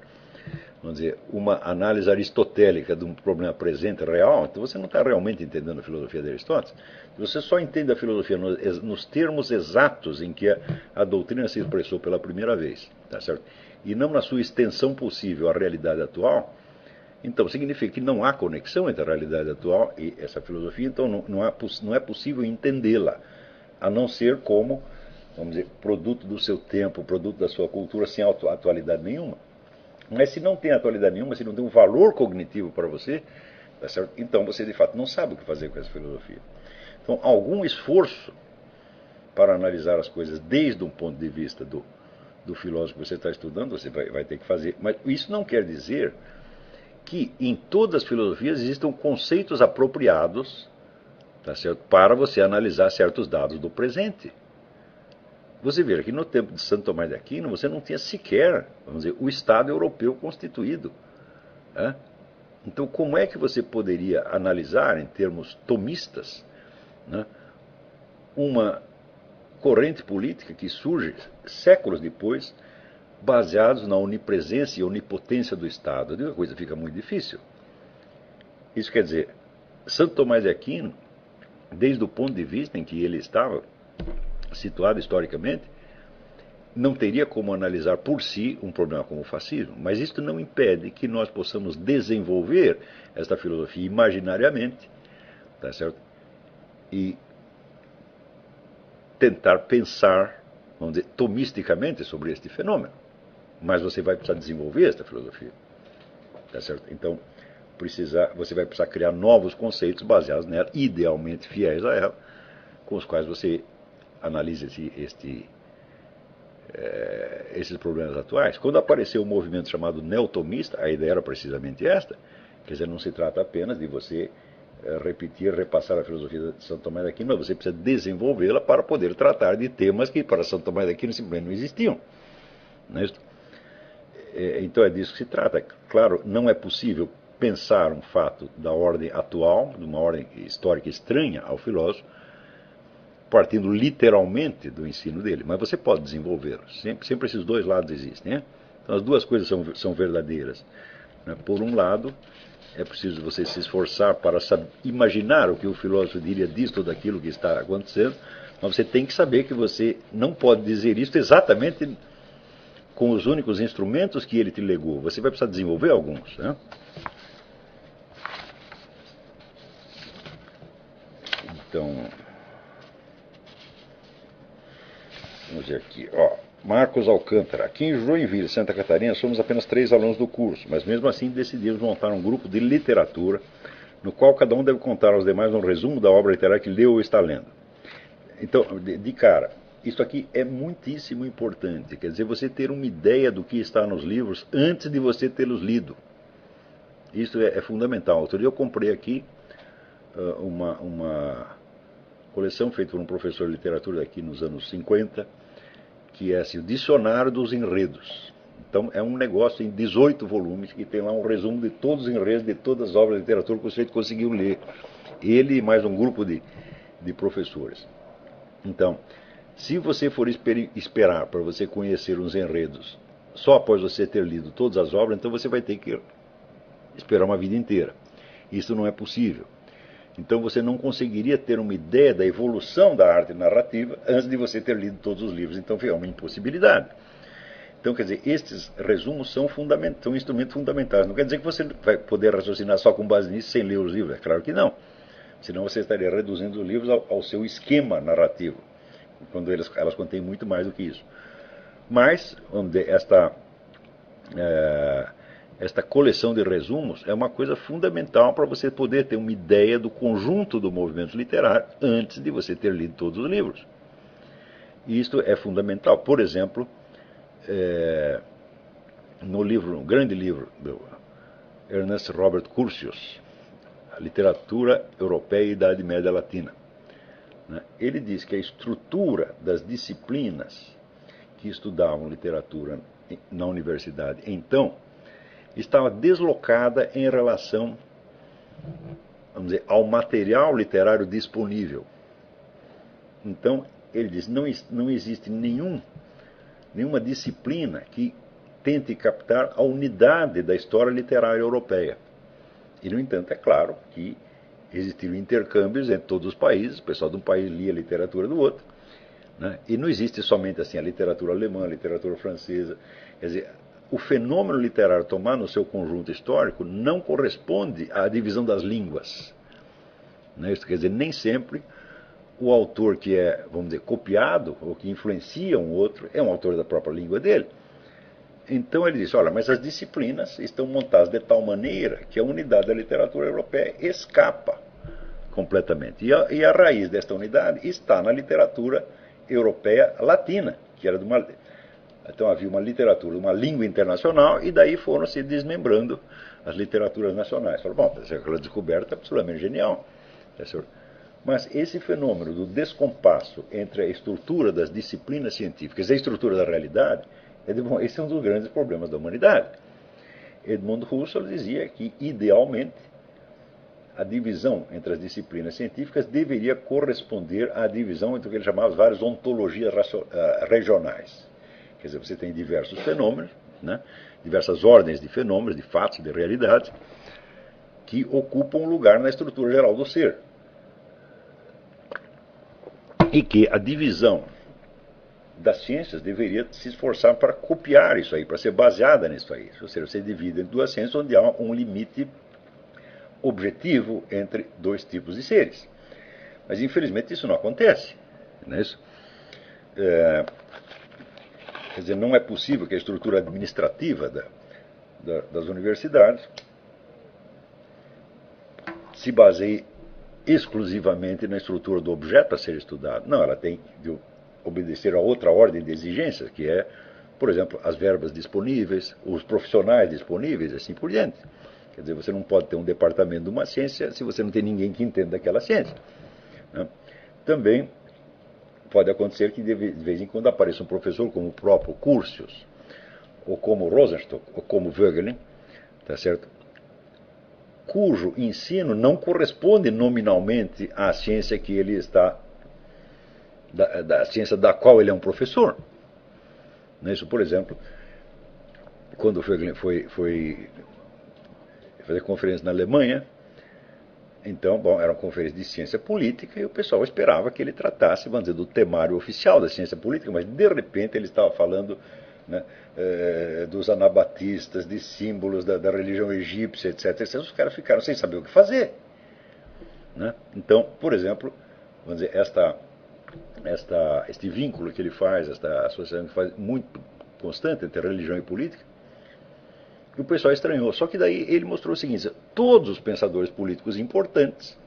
vamos dizer, uma análise aristotélica de um problema presente, real, então você não está realmente entendendo a filosofia de Aristóteles. Você só entende a filosofia nos termos exatos em que a doutrina se expressou pela primeira vez, tá certo? E não na sua extensão possível à realidade atual. Então, significa que não há conexão entre a realidade atual e essa filosofia, então não é possível entendê-la, a não ser como, vamos dizer, produto do seu tempo, produto da sua cultura, sem atualidade nenhuma. Mas se não tem atualidade nenhuma, se não tem um valor cognitivo para você, tá certo? Então você de fato não sabe o que fazer com essa filosofia. Então, algum esforço para analisar as coisas desde um ponto de vista do filósofo que você está estudando, você vai ter que fazer. Mas isso não quer dizer que em todas as filosofias existam conceitos apropriados, tá certo, para você analisar certos dados do presente. Você vê que no tempo de Santo Tomás de Aquino você não tinha sequer, vamos dizer, o Estado europeu constituído. Né? Então, como é que você poderia analisar, em termos tomistas, né, uma corrente política que surge séculos depois, baseados na onipresença e onipotência do Estado? A coisa fica muito difícil. Isso quer dizer, Santo Tomás de Aquino, desde o ponto de vista em que ele estava situado historicamente, não teria como analisar por si um problema como o fascismo, mas isso não impede que nós possamos desenvolver esta filosofia imaginariamente, tá certo? E tentar pensar, vamos dizer, tomisticamente sobre este fenômeno. Mas você vai precisar desenvolver esta filosofia, tá certo? Então, você vai precisar criar novos conceitos baseados nela, idealmente fiéis a ela, com os quais você analisa esses problemas atuais. Quando apareceu um movimento chamado neotomista, a ideia era precisamente esta. Quer dizer, não se trata apenas de você repetir, repassar a filosofia de Santo Tomás de Aquino, mas você precisa desenvolvê-la para poder tratar de temas que para Santo Tomás de Aquino simplesmente não existiam. Não é isso? Então é disso que se trata. Claro, não é possível pensar um fato da ordem atual, de uma ordem histórica estranha ao filósofo, partindo literalmente do ensino dele, mas você pode desenvolvê-lo. Sempre esses dois lados existem. Né? Então as duas coisas são verdadeiras. Né? Por um lado, é preciso você se esforçar para imaginar o que o filósofo diria disto ou daquilo que está acontecendo, mas você tem que saber que você não pode dizer isso exatamente com os únicos instrumentos que ele te legou. Você vai precisar desenvolver alguns. Né? Então, vamos ver aqui. Marcos Alcântara. Aqui em Joinville, Santa Catarina, somos apenas 3 alunos do curso, mas mesmo assim decidimos montar um grupo de literatura, no qual cada um deve contar aos demais um resumo da obra literária que leu ou está lendo. Então, de cara, isso aqui é muitíssimo importante. Quer dizer, você ter uma ideia do que está nos livros antes de você tê-los lido. Isso é fundamental. Outro dia eu comprei aqui uma coleção feita por um professor de literatura aqui nos anos 50, que é assim, o Dicionário dos Enredos. Então é um negócio em 18 volumes que tem lá um resumo de todos os enredos, de todas as obras de literatura que o sujeito conseguiu ler. Ele e mais um grupo de professores. Então, se você for esperar para você conhecer os enredos só após você ter lido todas as obras, então você vai ter que esperar uma vida inteira. Isso não é possível. Então você não conseguiria ter uma ideia da evolução da arte narrativa antes de você ter lido todos os livros. Então é uma impossibilidade. Então, quer dizer, estes resumos são instrumentos fundamentais. Não quer dizer que você vai poder raciocinar só com base nisso sem ler os livros. É claro que não. Senão você estaria reduzindo os livros ao seu esquema narrativo, quando elas contêm muito mais do que isso. Mas esta coleção de resumos é uma coisa fundamental para você poder ter uma ideia do conjunto do movimento literário antes de você ter lido todos os livros. E isto é fundamental. Por exemplo, no grande livro do Ernest Robert Curtius, A Literatura Europeia e Idade Média Latina, ele diz que a estrutura das disciplinas que estudavam literatura na universidade então estava deslocada em relação, vamos dizer, ao material literário disponível. Então, ele diz, não existe nenhuma disciplina que tente captar a unidade da história literária europeia. E, no entanto, é claro que existiam intercâmbios entre todos os países, o pessoal de um país lia a literatura do outro, e não existe somente assim a literatura alemã, a literatura francesa. Quer dizer, o fenômeno literário tomado no seu conjunto histórico não corresponde à divisão das línguas. Isso quer dizer, nem sempre o autor que é, vamos dizer, copiado ou que influencia um outro é um autor da própria língua dele. Então ele diz, olha, mas as disciplinas estão montadas de tal maneira que a unidade da literatura europeia escapa completamente. E a raiz desta unidade está na literatura europeia latina, que era de uma... Então havia uma literatura, uma língua internacional, e daí foram se desmembrando as literaturas nacionais. Falaram, bom, aquela descoberta é absolutamente genial. Mas esse fenômeno do descompasso entre a estrutura das disciplinas científicas e a estrutura da realidade, esse é um dos grandes problemas da humanidade. Edmund Husserl dizia que, idealmente, a divisão entre as disciplinas científicas deveria corresponder à divisão entre o que ele chamava várias ontologias regionais. Quer dizer, você tem diversos fenômenos, diversas ordens de fenômenos, de fatos, de realidades, que ocupam um lugar na estrutura geral do ser. E que a divisão das ciências deveria se esforçar para copiar isso aí, para ser baseada nisso aí. Ou seja, você divide em duas ciências onde há um limite objetivo entre dois tipos de seres. Mas, infelizmente, isso não acontece. Não é isso? Quer dizer, não é possível que a estrutura administrativa das universidades se baseie exclusivamente na estrutura do objeto a ser estudado. Não, ela tem de obedecer a outra ordem de exigências, que é, por exemplo, as verbas disponíveis, os profissionais disponíveis, e assim por diante. Quer dizer, você não pode ter um departamento de uma ciência se você não tem ninguém que entenda daquela ciência. Também pode acontecer que de vez em quando apareça um professor como o próprio Curtius, ou como Rosenstock, ou como Voegelin, tá certo? Cujo ensino não corresponde nominalmente à ciência que ele está, da ciência da qual ele é um professor. Isso, por exemplo, quando o Voegelin foi fazer conferência na Alemanha, então, bom, era uma conferência de ciência política e o pessoal esperava que ele tratasse, vamos dizer, do temário oficial da ciência política, mas de repente ele estava falando dos anabatistas, de símbolos da religião egípcia, etc. Os caras ficaram sem saber o que fazer. Então, por exemplo, vamos dizer, este vínculo que ele faz, esta associação que faz muito constante entre religião e política, o pessoal estranhou. Só que daí ele mostrou o seguinte: todos os pensadores políticos importantes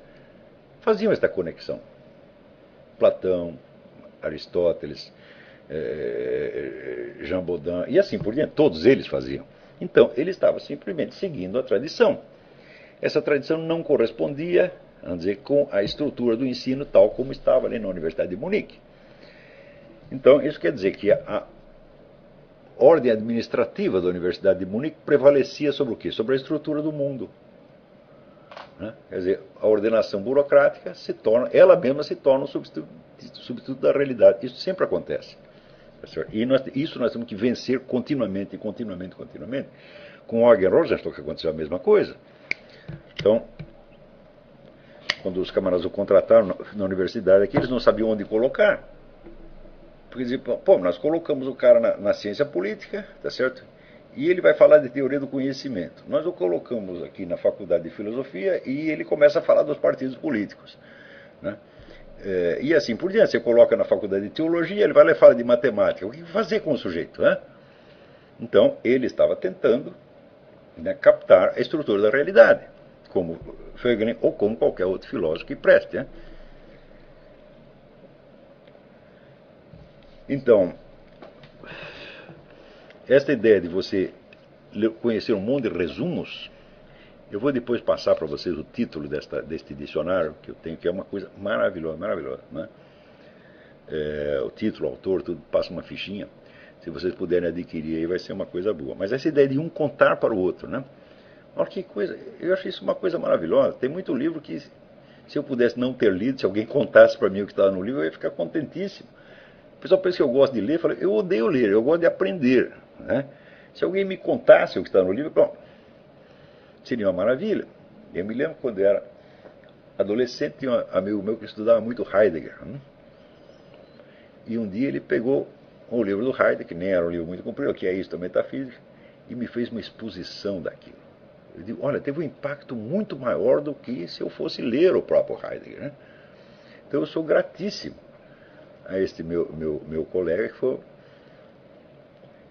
faziam esta conexão. Platão, Aristóteles, Jean Baudin, e assim por diante, todos eles faziam. Então, ele estava simplesmente seguindo a tradição. Essa tradição não correspondia, vamos dizer, com a estrutura do ensino tal como estava ali na Universidade de Munique. Então, isso quer dizer que a ordem administrativa da Universidade de Munique prevalecia sobre o quê? Sobre a estrutura do mundo. Né? Quer dizer, a ordenação burocrática ela mesma se torna um substituto da realidade. Isso sempre acontece. E isso nós temos que vencer continuamente. Com o Eugen Rosenstock aconteceu a mesma coisa. Então, quando os camaradas o contrataram na universidade aqui, eles não sabiam onde colocar. Porque diziam, pô, nós colocamos o cara na ciência política, tá certo? E ele vai falar de teoria do conhecimento. Nós o colocamos aqui na faculdade de filosofia e ele começa a falar dos partidos políticos. Né? E assim por diante, você coloca na faculdade de teologia, ele vai lá e fala de matemática. O que fazer com o sujeito? Né? Então, ele estava tentando, né, captar a estrutura da realidade, como Fögelin ou como qualquer outro filósofo que preste. Né? Então, esta ideia de você conhecer um monte de resumos, eu vou depois passar para vocês o título deste dicionário que eu tenho, que é uma coisa maravilhosa. Né? O título, o autor, tudo, passa uma fichinha. Se vocês puderem adquirir aí, vai ser uma coisa boa. Mas essa ideia de um contar para o outro, né? Olha que coisa, eu acho isso uma coisa maravilhosa. Tem muito livro que, se eu pudesse não ter lido, se alguém contasse para mim o que estava no livro, eu ia ficar contentíssimo. O pessoal pensa que eu gosto de ler, eu falo, eu odeio ler, eu gosto de aprender. Né? Se alguém me contasse o que está no livro, bom, seria uma maravilha. Eu me lembro quando eu era adolescente, tinha um amigo meu que estudava muito Heidegger. E um dia ele pegou o livro do Heidegger, que nem era um livro muito comprido, que é isso, a metafísica, e me fez uma exposição daquilo. Eu digo, olha, teve um impacto muito maior do que se eu fosse ler o próprio Heidegger. Né? Então eu sou gratíssimo a este meu colega, que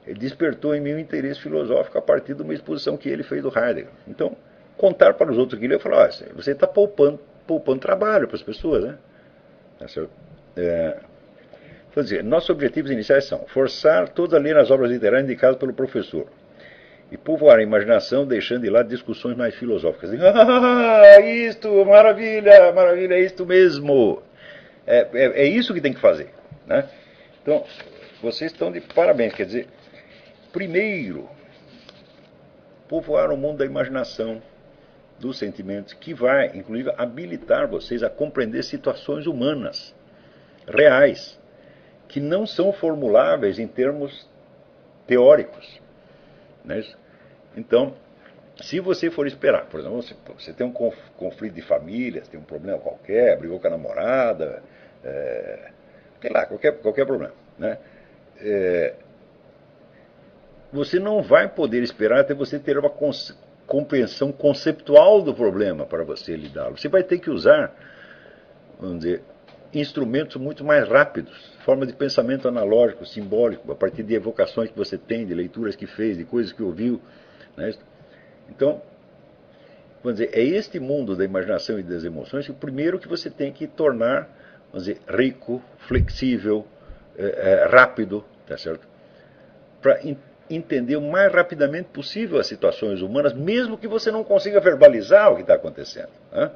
ele despertou em mim um interesse filosófico a partir de uma exposição que ele fez do Heidegger. Então, contar para os outros aquilo, eu falo, você está poupando trabalho para as pessoas. Né? Quer dizer, nossos objetivos iniciais são forçar todos a ler as obras literárias indicadas pelo professor e povoar a imaginação, deixando de lado discussões mais filosóficas. Isto, maravilha, é isto mesmo. É isso que tem que fazer. Né? Então, vocês estão de parabéns. Quer dizer, primeiro, povoar o mundo da imaginação, dos sentimentos, que vai, inclusive, habilitar vocês a compreender situações humanas, reais, que não são formuláveis em termos teóricos. Né? Então, se você for esperar, por exemplo, você tem um conflito de família, você tem um problema qualquer, brigou com a namorada, sei lá, qualquer problema. Né? Você não vai poder esperar até você ter uma compreensão conceptual do problema para você lidá-lo. Você vai ter que usar, vamos dizer, instrumentos muito mais rápidos, forma de pensamento analógico, simbólico, a partir de evocações que você tem, de leituras que fez, de coisas que ouviu. Né? Então, vamos dizer, é este mundo da imaginação e das emoções que primeiro que você tem que tornar, vamos dizer, rico, flexível, rápido, tá certo? Para entender o mais rapidamente possível as situações humanas, mesmo que você não consiga verbalizar o que está acontecendo. Né?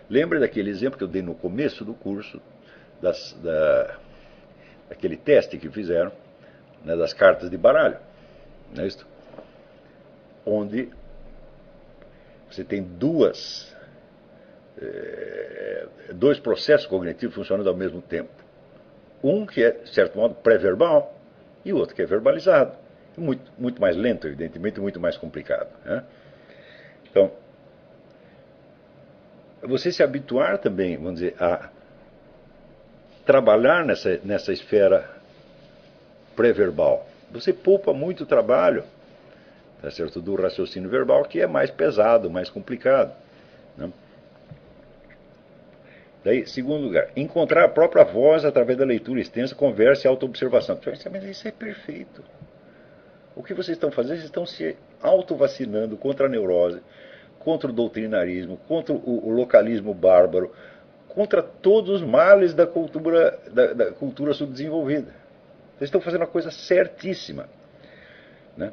Lembra daquele exemplo que eu dei no começo do curso, daquele teste que fizeram, né, das cartas de baralho, não é isso? Onde você tem dois processos cognitivos funcionando ao mesmo tempo. Um que é, de certo modo, pré-verbal e o outro que é verbalizado. Muito mais lento, evidentemente, muito mais complicado. Né? Então, você se habituar também, vamos dizer, a trabalhar nessa esfera pré-verbal. Você poupa muito trabalho, tá certo, do raciocínio verbal, que é mais pesado, mais complicado. Né? Daí, segundo lugar, encontrar a própria voz através da leitura extensa, conversa e autoobservação. Mas isso é perfeito. O que vocês estão fazendo? Vocês estão se autovacinando contra a neurose, contra o doutrinarismo, contra o localismo bárbaro, contra todos os males da cultura subdesenvolvida. Vocês estão fazendo a coisa certíssima. Né?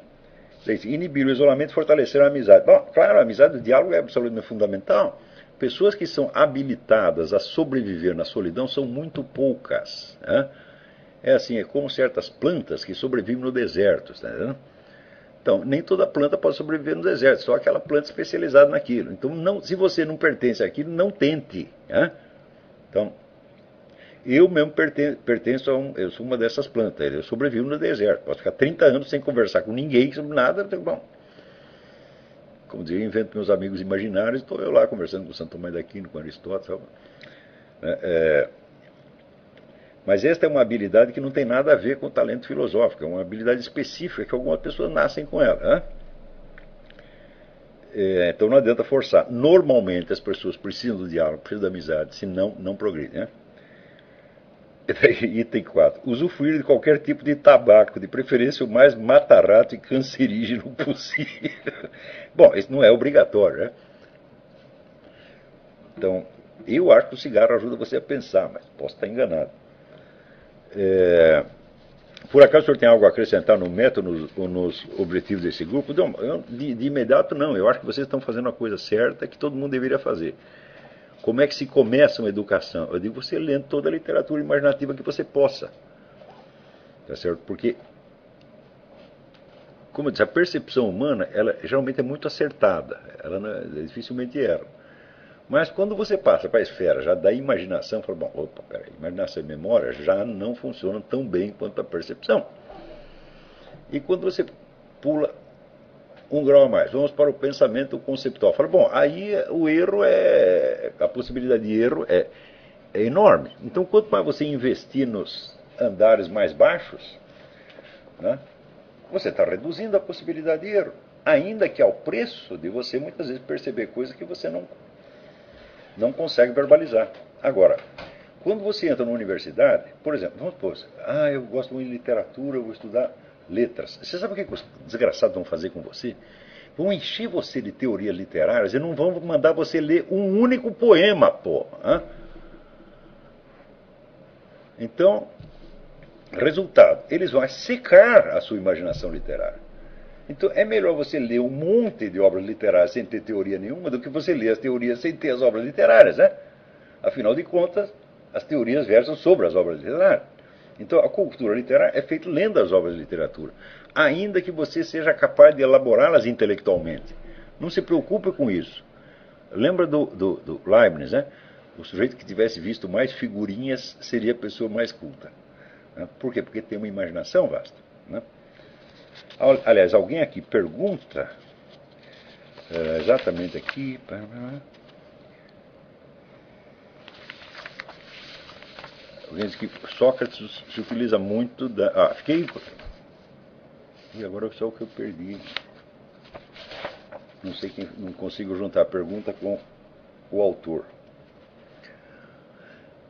Inibir o isolamento e fortalecer a amizade. Bom, claro, a amizade, o diálogo é absolutamente fundamental. Pessoas que são habilitadas a sobreviver na solidão são muito poucas. Né? É assim, é como certas plantas que sobrevivem no deserto. Tá entendendo? Então, nem toda planta pode sobreviver no deserto, só aquela planta especializada naquilo. Então, não, se você não pertence àquilo, não tente. Né? Então, eu mesmo pertenço eu sou uma dessas plantas, eu sobrevivo no deserto. Posso ficar 30 anos sem conversar com ninguém sobre nada, bom. Como dizia, eu invento meus amigos imaginários, estou eu lá conversando com Santo Tomás de Aquino, com Aristóteles. Mas esta é uma habilidade que não tem nada a ver com o talento filosófico, é uma habilidade específica que algumas pessoas nascem com ela. Né? Então não adianta forçar. Normalmente as pessoas precisam do diálogo, precisam da amizade, senão não progridem. Né? Item 4. Usufruir de qualquer tipo de tabaco, de preferência o mais mata-rato e cancerígeno possível. Bom, isso não é obrigatório, né? Então, eu acho que o cigarro ajuda você a pensar, mas posso estar enganado. Por acaso o senhor tem algo a acrescentar no método ou nos objetivos desse grupo? Não, de imediato não. Eu acho que vocês estão fazendo a coisa certa que todo mundo deveria fazer. Como é que se começa uma educação? Eu digo, você lendo toda a literatura imaginativa que você possa. Tá certo? Porque, como eu disse, a percepção humana, ela geralmente é muito acertada. Ela dificilmente erra. Mas quando você passa para a esfera já da imaginação, fala, bom, opa, peraí, imaginação e memória já não funcionam tão bem quanto a percepção. E quando você pula um grau a mais, vamos para o pensamento conceptual. Fala, bom, aí o erro a possibilidade de erro é enorme. Então, quanto mais você investir nos andares mais baixos, né, você está reduzindo a possibilidade de erro. Ainda que ao preço de você muitas vezes perceber coisas que você não consegue verbalizar. Agora, quando você entra na universidade, por exemplo, vamos supor, eu gosto muito de literatura, eu vou estudar letras. Você sabe o que os desgraçados vão fazer com você? Vão encher você de teorias literárias e não vão mandar você ler um único poema, pô. Então, resultado, eles vão secar a sua imaginação literária. Então, é melhor você ler um monte de obras literárias sem ter teoria nenhuma do que você ler as teorias sem ter as obras literárias, né? Afinal de contas, as teorias versam sobre as obras literárias. Então, a cultura literária é feita lendo as obras de literatura, ainda que você seja capaz de elaborá-las intelectualmente. Não se preocupe com isso. Lembra do Leibniz, né? O sujeito que tivesse visto mais figurinhas seria a pessoa mais culta. Né? Por quê? Porque tem uma imaginação vasta. Né? Aliás, alguém aqui pergunta, exatamente aqui, alguém diz que Sócrates se utiliza muito da... fiquei... E agora só o que eu perdi. Não sei quem, não consigo juntar a pergunta com o autor.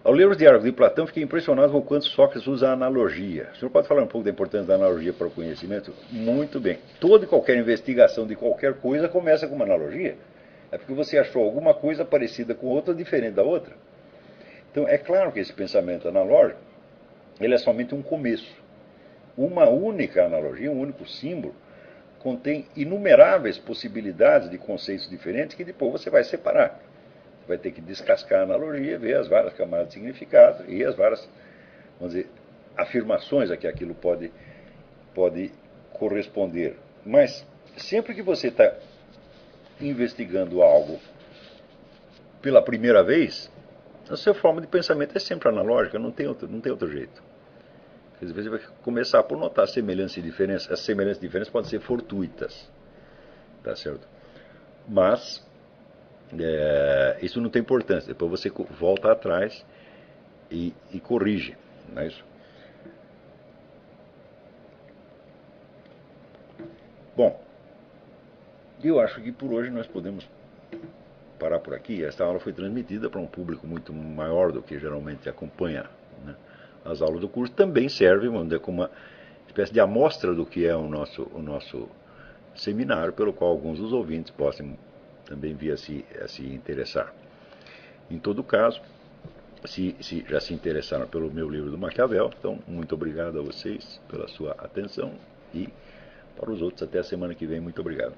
Ao ler os diálogos de Platão, fiquei impressionado com o quanto Sócrates usa a analogia. O senhor pode falar um pouco da importância da analogia para o conhecimento? Muito bem. Toda e qualquer investigação de qualquer coisa começa com uma analogia. É porque você achou alguma coisa parecida com outra, diferente da outra. Então, é claro que esse pensamento analógico, ele é somente um começo. Uma única analogia, um único símbolo, contém inumeráveis possibilidades de conceitos diferentes que depois você vai separar. Vai ter que descascar a analogia, ver as várias camadas de significado e as várias, vamos dizer, afirmações a que aquilo pode corresponder. Mas sempre que você está investigando algo pela primeira vez, a sua forma de pensamento é sempre analógica, não tem outro jeito. Às vezes você vai começar por notar semelhanças e diferenças. As semelhanças e diferenças podem ser fortuitas, tá certo? Mas isso não tem importância. Depois você volta atrás e corrige, não é isso? Bom, eu acho que por hoje nós podemos parar por aqui. Esta aula foi transmitida para um público muito maior do que geralmente acompanha, né, as aulas do curso. Também serve, vamos dizer, como uma espécie de amostra do que é o nosso seminário, pelo qual alguns dos ouvintes possam também vir a se interessar. Em todo caso, se já se interessaram pelo meu livro do Maquiavel. Então, muito obrigado a vocês pela sua atenção e para os outros até a semana que vem. Muito obrigado.